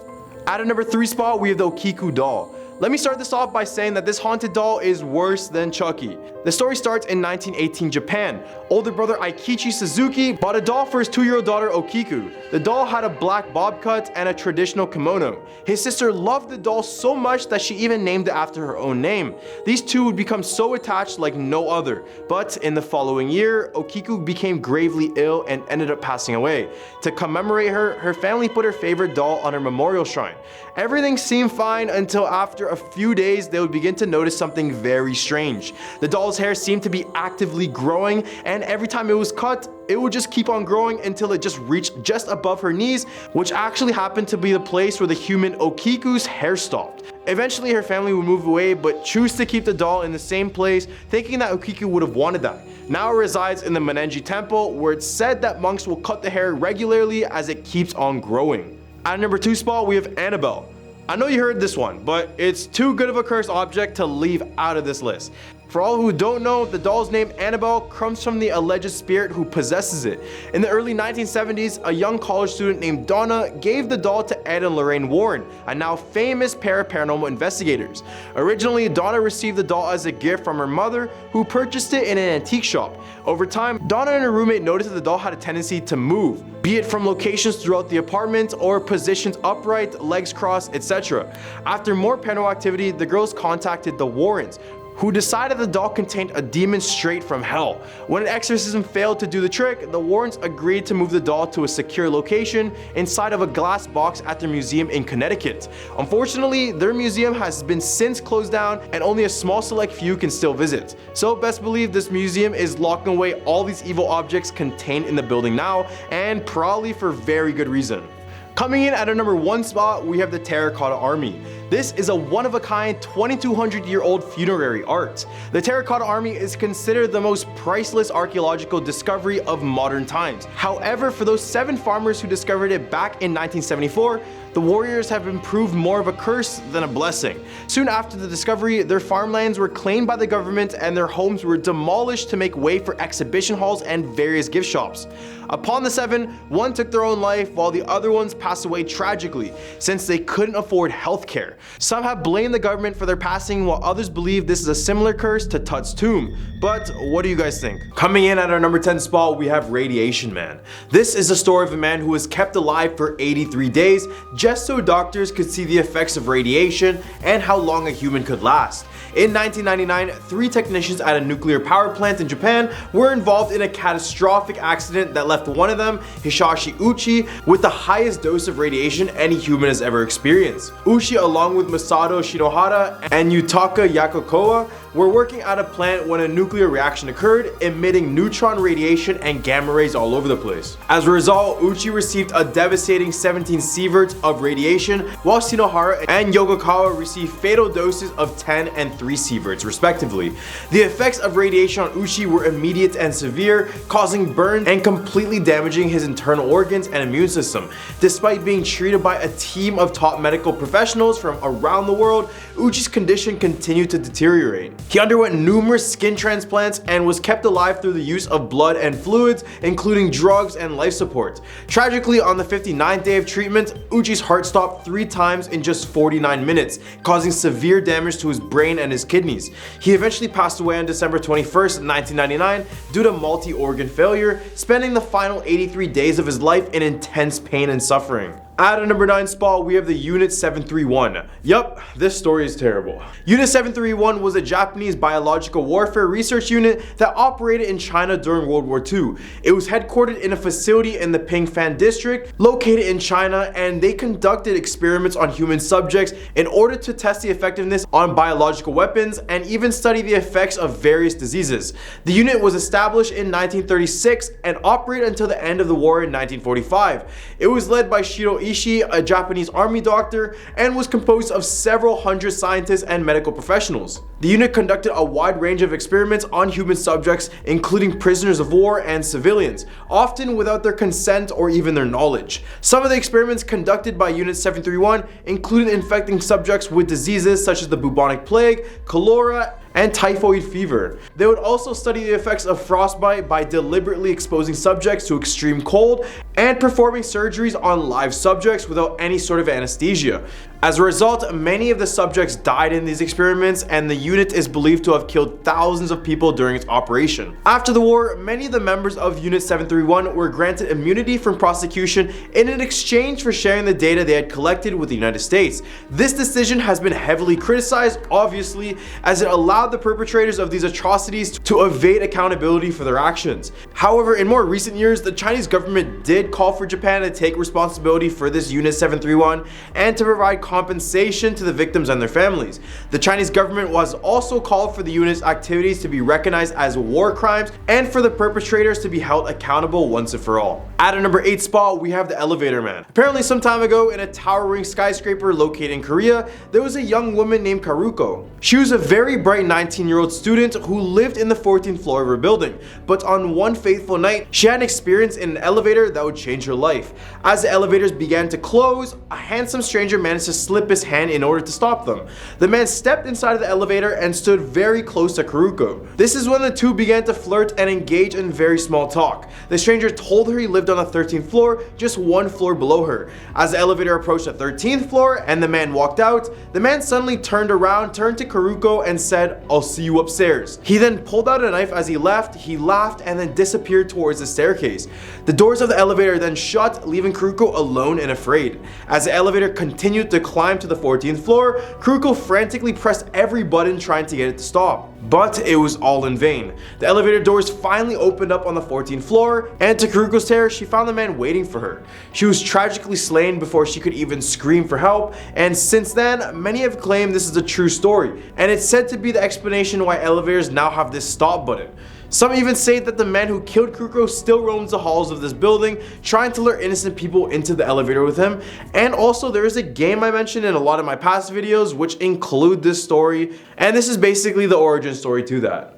At a number 3 spot, we have the Okiku doll. Let me start this off by saying that this haunted doll is worse than Chucky. The story starts in 1918 Japan. Older brother Aikichi Suzuki bought a doll for his 2-year-old daughter Okiku. The doll had a black bob cut and a traditional kimono. His sister loved the doll so much that she even named it after her own name. These two would become so attached like no other. But in the following year, Okiku became gravely ill and ended up passing away. To commemorate her, her family put her favorite doll on her memorial shrine. Everything seemed fine until after a few days they would begin to notice something very strange. The doll's hair seemed to be actively growing, and every time it was cut, it would just keep on growing until it just reached just above her knees, which actually happened to be the place where the human Okiku's hair stopped. Eventually her family would move away, but choose to keep the doll in the same place, thinking that Okiku would have wanted that. Now it resides in the Menenji Temple, where it's said that monks will cut the hair regularly as it keeps on growing. At number 2 spot, we have Annabelle. I know you heard this one, but it's too good of a cursed object to leave out of this list. For all who don't know, the doll's name Annabelle comes from the alleged spirit who possesses it. In the early 1970s, a young college student named Donna gave the doll to Ed and Lorraine Warren, a now famous pair of paranormal investigators. Originally, Donna received the doll as a gift from her mother, who purchased it in an antique shop. Over time, Donna and her roommate noticed that the doll had a tendency to move, be it from locations throughout the apartment or positions upright, legs crossed, etc. After more paranormal activity, the girls contacted the Warrens, who decided the doll contained a demon straight from hell. When an exorcism failed to do the trick, the Warrens agreed to move the doll to a secure location inside of a glass box at their museum in Connecticut. Unfortunately, their museum has been since closed down and only a small select few can still visit. So best believe this museum is locking away all these evil objects contained in the building now, and probably for very good reason. Coming in at our number 1 spot, we have the Terracotta Army. This is a one-of-a-kind 2,200-year-old funerary art. The Terracotta Army is considered the most priceless archaeological discovery of modern times. However, for those 7 farmers who discovered it back in 1974, the warriors have been proved more of a curse than a blessing. Soon after the discovery, their farmlands were claimed by the government and their homes were demolished to make way for exhibition halls and various gift shops. Upon the 7, one took their own life while the other ones passed away tragically, since they couldn't afford healthcare. Some have blamed the government for their passing, while others believe this is a similar curse to Tut's tomb. But what do you guys think? Coming in at our number 10 spot, we have Radiation Man. This is the story of a man who was kept alive for 83 days just so doctors could see the effects of radiation and how long a human could last. In 1999, 3 technicians at a nuclear power plant in Japan were involved in a catastrophic accident that left one of them, Hisashi Uchi, with the highest dose of radiation any human has ever experienced. Uchi, along with Masato Shinohara and Yutaka Yakokoa, were working at a plant when a nuclear reaction occurred, emitting neutron radiation and gamma rays all over the place. As a result, Uchi received a devastating 17 sieverts of radiation, while Shinohara and Yokokawa received fatal doses of 10 and 3 sieverts respectively. The effects of radiation on Uchi were immediate and severe, causing burns and completely damaging his internal organs and immune system. Despite being treated by a team of top medical professionals from around the world, Uchi's condition continued to deteriorate. He underwent numerous skin transplants and was kept alive through the use of blood and fluids, including drugs and life support. Tragically, on the 59th day of treatment, Uchi's heart stopped 3 times in just 49 minutes, causing severe damage to his brain and his kidneys. He eventually passed away on December 21st, 1999 due to multi-organ failure, spending the final 83 days of his life in intense pain and suffering. At a number 9 spot, we have the Unit 731. Yup, this story is terrible. Unit 731 was a Japanese biological warfare research unit that operated in China during World War II. It was headquartered in a facility in the Pingfan district, located in China, and they conducted experiments on human subjects in order to test the effectiveness on biological weapons and even study the effects of various diseases. The unit was established in 1936 and operated until the end of the war in 1945. It was led by Shiro Ishii, a Japanese army doctor, and was composed of several hundred scientists and medical professionals. The unit conducted a wide range of experiments on human subjects, including prisoners of war and civilians, often without their consent or even their knowledge. Some of the experiments conducted by Unit 731 included infecting subjects with diseases such as the bubonic plague, cholera, and typhoid fever. They would also study the effects of frostbite by deliberately exposing subjects to extreme cold and performing surgeries on live subjects without any sort of anesthesia. As a result, many of the subjects died in these experiments, and the unit is believed to have killed thousands of people during its operation. After the war, many of the members of Unit 731 were granted immunity from prosecution in an exchange for sharing the data they had collected with the United States. This decision has been heavily criticized, obviously, as it allowed the perpetrators of these atrocities to evade accountability for their actions. However, in more recent years, the Chinese government did call for Japan to take responsibility for this Unit 731 and to provide compensation to the victims and their families. The Chinese government was also called for the unit's activities to be recognized as war crimes and for the perpetrators to be held accountable once and for all. At a number 8 spot, we have the Elevator Man. Apparently some time ago, in a towering skyscraper located in Korea, there was a young woman named Karuko. She was a very bright 19-year-old student who lived in the 14th floor of her building, but on one fateful night, she had an experience in an elevator that would change her life. As the elevators began to close, a handsome stranger managed to slip his hand in order to stop them. The man stepped inside of the elevator and stood very close to Karuko. This is when the two began to flirt and engage in very small talk. The stranger told her he lived on the 13th floor, just one floor below her. As the elevator approached the 13th floor and the man walked out, the man suddenly turned around, turned to Karuko and said, "I'll see you upstairs." He then pulled out a knife as he left, he laughed and then disappeared towards the staircase. The doors of the elevator then shut, leaving Karuko alone and afraid. As the elevator continued to climb to the 14th floor, Karuko frantically pressed every button trying to get it to stop. But it was all in vain. The elevator doors finally opened up on the 14th floor, and to Karuko's terror, she found the man waiting for her. She was tragically slain before she could even scream for help, and since then, many have claimed this is a true story, and it's said to be the explanation why elevators now have this stop button. Some even say that the man who killed Karuko still roams the halls of this building, trying to lure innocent people into the elevator with him. And also, there is a game I mentioned in a lot of my past videos which include this story, and this is basically the origin story to that.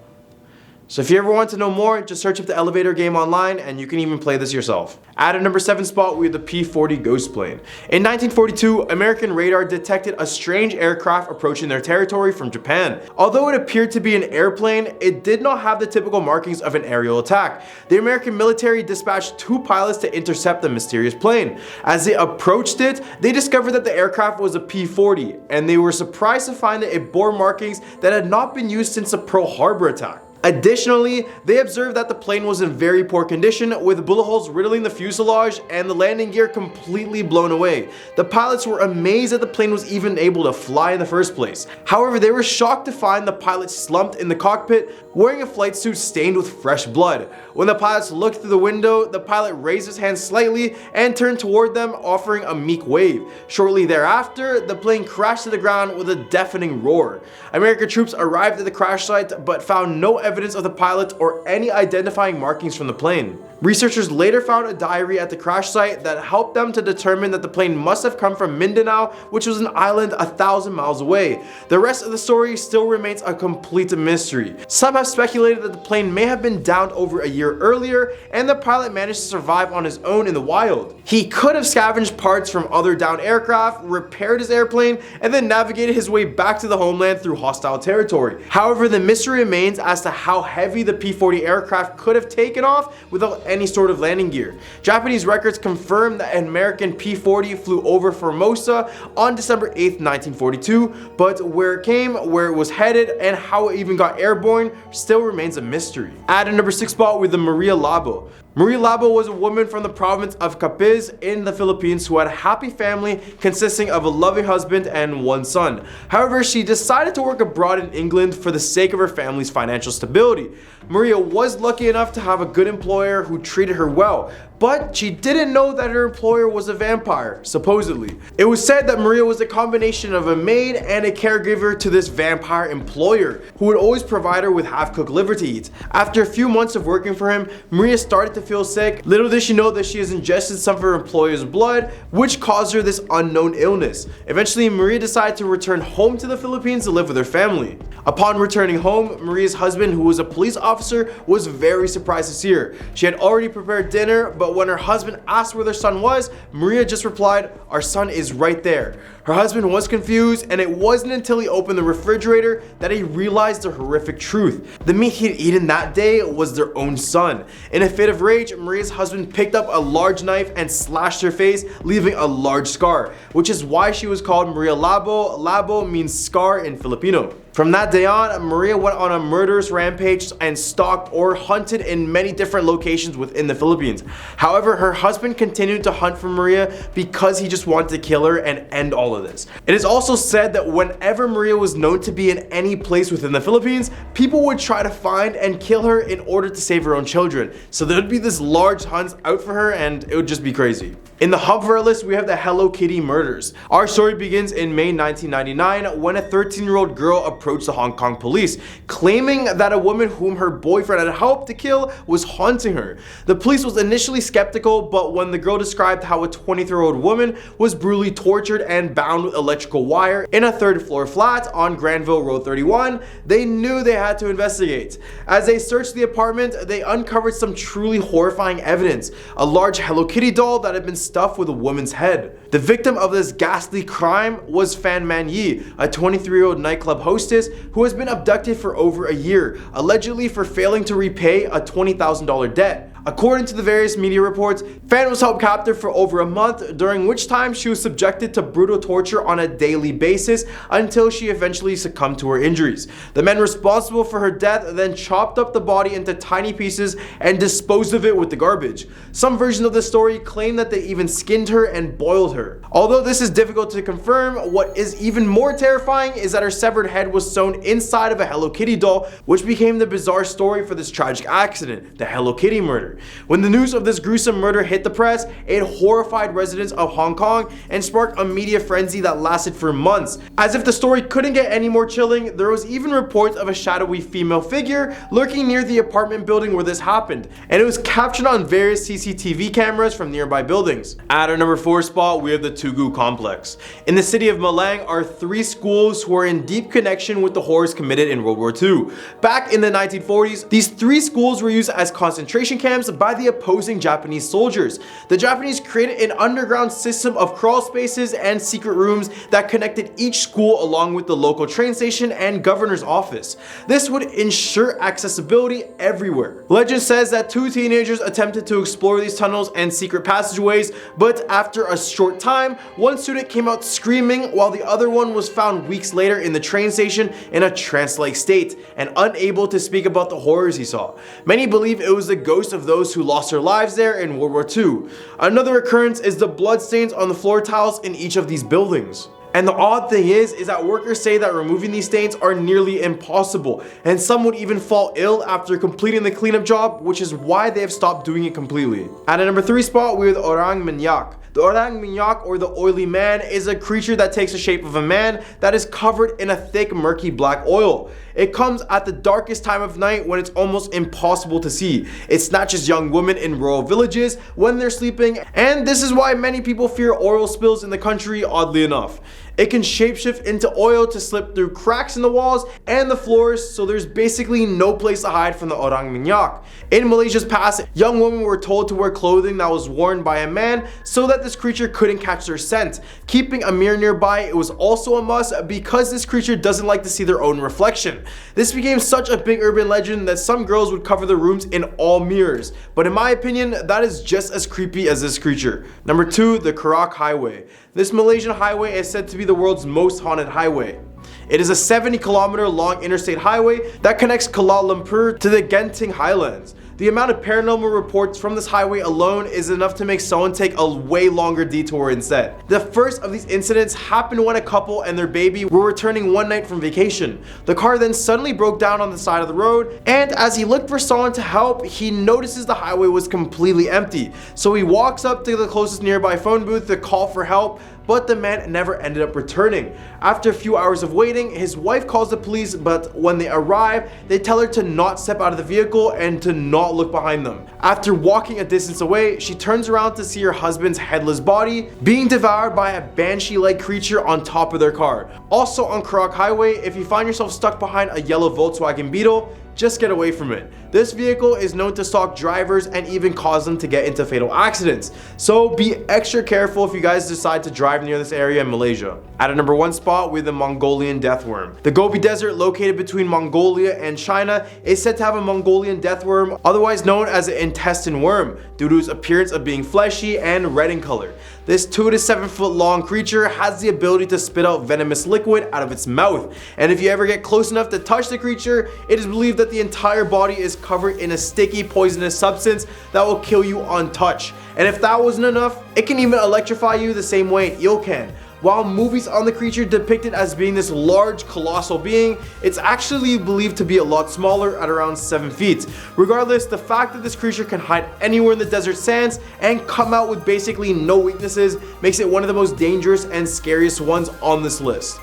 So if you ever want to know more, just search up the elevator game online and you can even play this yourself. At a number 7 spot, we have the P-40 Ghost plane. In 1942, American radar detected a strange aircraft approaching their territory from Japan. Although it appeared to be an airplane, it did not have the typical markings of an aerial attack. The American military dispatched 2 pilots to intercept the mysterious plane. As they approached it, they discovered that the aircraft was a P-40, and they were surprised to find that it bore markings that had not been used since the Pearl Harbor attack. Additionally, they observed that the plane was in very poor condition, with bullet holes riddling the fuselage and the landing gear completely blown away. The pilots were amazed that the plane was even able to fly in the first place. However, they were shocked to find the pilot slumped in the cockpit, wearing a flight suit stained with fresh blood. When the pilots looked through the window, the pilot raised his hand slightly and turned toward them, offering a meek wave. Shortly thereafter, the plane crashed to the ground with a deafening roar. American troops arrived at the crash site but found no evidence of the pilot or any identifying markings from the plane. Researchers later found a diary at the crash site that helped them to determine that the plane must have come from Mindanao, which was an island 1,000 miles away. The rest of the story still remains a complete mystery. Some have speculated that the plane may have been downed over a year earlier and the pilot managed to survive on his own in the wild. He could have scavenged parts from other downed aircraft, repaired his airplane, and then navigated his way back to the homeland through hostile territory. However, the mystery remains as to how heavy the P-40 aircraft could have taken off without any sort of landing gear. Japanese records confirm that an American P-40 flew over Formosa on December 8th, 1942, but where it came, where it was headed, and how it even got airborne still remains a mystery. At a number 6 spot with the Maria Labo. Maria Labo was a woman from the province of Capiz in the Philippines who had a happy family consisting of a loving husband and 1 son. However, she decided to work abroad in England for the sake of her family's financial stability. Maria was lucky enough to have a good employer who treated her well, but she didn't know that her employer was a vampire, supposedly. It was said that Maria was a combination of a maid and a caregiver to this vampire employer, who would always provide her with half-cooked liver to eat. After a few months of working for him, Maria started to feel sick. Little did she know that she has ingested some of her employer's blood, which caused her this unknown illness. Eventually, Maria decided to return home to the Philippines to live with her family. Upon returning home, Maria's husband, who was a police officer, was very surprised to see her. She had already prepared dinner, but but when her husband asked where their son was, Maria just replied, "Our son is right there." Her husband was confused, and it wasn't until he opened the refrigerator that he realized the horrific truth. The meat he had eaten that day was their own son. In a fit of rage, Maria's husband picked up a large knife and slashed her face, leaving a large scar, which is why she was called Maria Labo. Labo means scar in Filipino. From that day on, Maria went on a murderous rampage and stalked or hunted in many different locations within the Philippines. However, her husband continued to hunt for Maria because he just wanted to kill her and end all of this. It is also said that whenever Maria was known to be in any place within the Philippines, people would try to find and kill her in order to save her own children. So there would be this large hunt out for her, and it would just be crazy. In the hub of our list, we have the Hello Kitty murders. Our story begins in May 1999 when a 13-year-old girl approached the Hong Kong police, claiming that a woman whom her boyfriend had helped to kill was haunting her. The police was initially skeptical, but when the girl described how a 23-year-old woman was brutally tortured and bound with electrical wire in a third-floor flat on Granville Road 31, they knew they had to investigate. As they searched the apartment, they uncovered some truly horrifying evidence: a large Hello Kitty doll that had been stuffed with a woman's head. The victim of this ghastly crime was Fan Man Yi, a 23-year-old nightclub hostess who has been abducted for over a year, allegedly for failing to repay a $20,000 debt. According to the various media reports, Fan was held captive for over a month, during which time she was subjected to brutal torture on a daily basis until she eventually succumbed to her injuries. The men responsible for her death then chopped up the body into tiny pieces and disposed of it with the garbage. Some versions of the story claim that they even skinned her and boiled her. Although this is difficult to confirm, what is even more terrifying is that her severed head was sewn inside of a Hello Kitty doll, which became the bizarre story for this tragic accident, the Hello Kitty murder. When the news of this gruesome murder hit the press, it horrified residents of Hong Kong and sparked a media frenzy that lasted for months. As if the story couldn't get any more chilling, there was even reports of a shadowy female figure lurking near the apartment building where this happened, and it was captured on various CCTV cameras from nearby buildings. At our number 4 spot, we have the Tugu complex. In the city of Malang are 3 schools who are in deep connection with the horrors committed in World War II. Back in the 1940s, these 3 schools were used as concentration camps by the opposing Japanese soldiers. The Japanese created an underground system of crawl spaces and secret rooms that connected each school along with the local train station and governor's office. This would ensure accessibility everywhere. Legend says that 2 teenagers attempted to explore these tunnels and secret passageways, but after a short time, one student came out screaming while the other one was found weeks later in the train station in a trance-like state and unable to speak about the horrors he saw. Many believe it was the ghost of those who lost their lives there in World War II. Another occurrence is the bloodstains on the floor tiles in each of these buildings. And the odd thing is that workers say that removing these stains are nearly impossible, and some would even fall ill after completing the cleanup job, which is why they have stopped doing it completely. At a number 3 spot, we have the Orang Minyak. The Orang Minyak, or the oily man, is a creature that takes the shape of a man that is covered in a thick, murky black oil. It comes at the darkest time of night when it's almost impossible to see. It snatches young women in rural villages when they're sleeping, and this is why many people fear oil spills in the country, oddly enough. It can shapeshift into oil to slip through cracks in the walls and the floors, so there's basically no place to hide from the Orang Minyak. In Malaysia's past, young women were told to wear clothing that was worn by a man so that this creature couldn't catch their scent. Keeping a mirror nearby, it was also a must because this creature doesn't like to see their own reflection. This became such a big urban legend that some girls would cover their rooms in all mirrors, but in my opinion, that is just as creepy as this creature. Number 2, the Karak Highway. This Malaysian highway is said to be the world's most haunted highway. It is a 70-kilometer long interstate highway that connects Kuala Lumpur to the Genting Highlands. The amount of paranormal reports from this highway alone is enough to make someone take a way longer detour instead. The first of these incidents happened when a couple and their baby were returning one night from vacation. The car then suddenly broke down on the side of the road, and as he looked for someone to help, he notices the highway was completely empty. So he walks up to the closest nearby phone booth to call for help, but the man never ended up returning. After a few hours of waiting, his wife calls the police, but when they arrive, they tell her to not step out of the vehicle and to not look behind them. After walking a distance away, she turns around to see her husband's headless body being devoured by a banshee-like creature on top of their car. Also on Karak Highway, if you find yourself stuck behind a yellow Volkswagen Beetle, just get away from it. This vehicle is known to stalk drivers and even cause them to get into fatal accidents. So be extra careful if you guys decide to drive near this area in Malaysia. At a number 1 spot, we have the Mongolian deathworm. The Gobi Desert, located between Mongolia and China, is said to have a Mongolian deathworm, otherwise known as an intestine worm, due to its appearance of being fleshy and red in color. This 2 to 7 foot long creature has the ability to spit out venomous liquid out of its mouth, and if you ever get close enough to touch the creature, it is believed that the entire body is covered in a sticky poisonous substance that will kill you on touch. And if that wasn't enough, it can even electrify you the same way an eel can. While movies on the creature depict it as being this large, colossal being, it's actually believed to be a lot smaller at around 7 feet. Regardless, the fact that this creature can hide anywhere in the desert sands and come out with basically no weaknesses makes it one of the most dangerous and scariest ones on this list.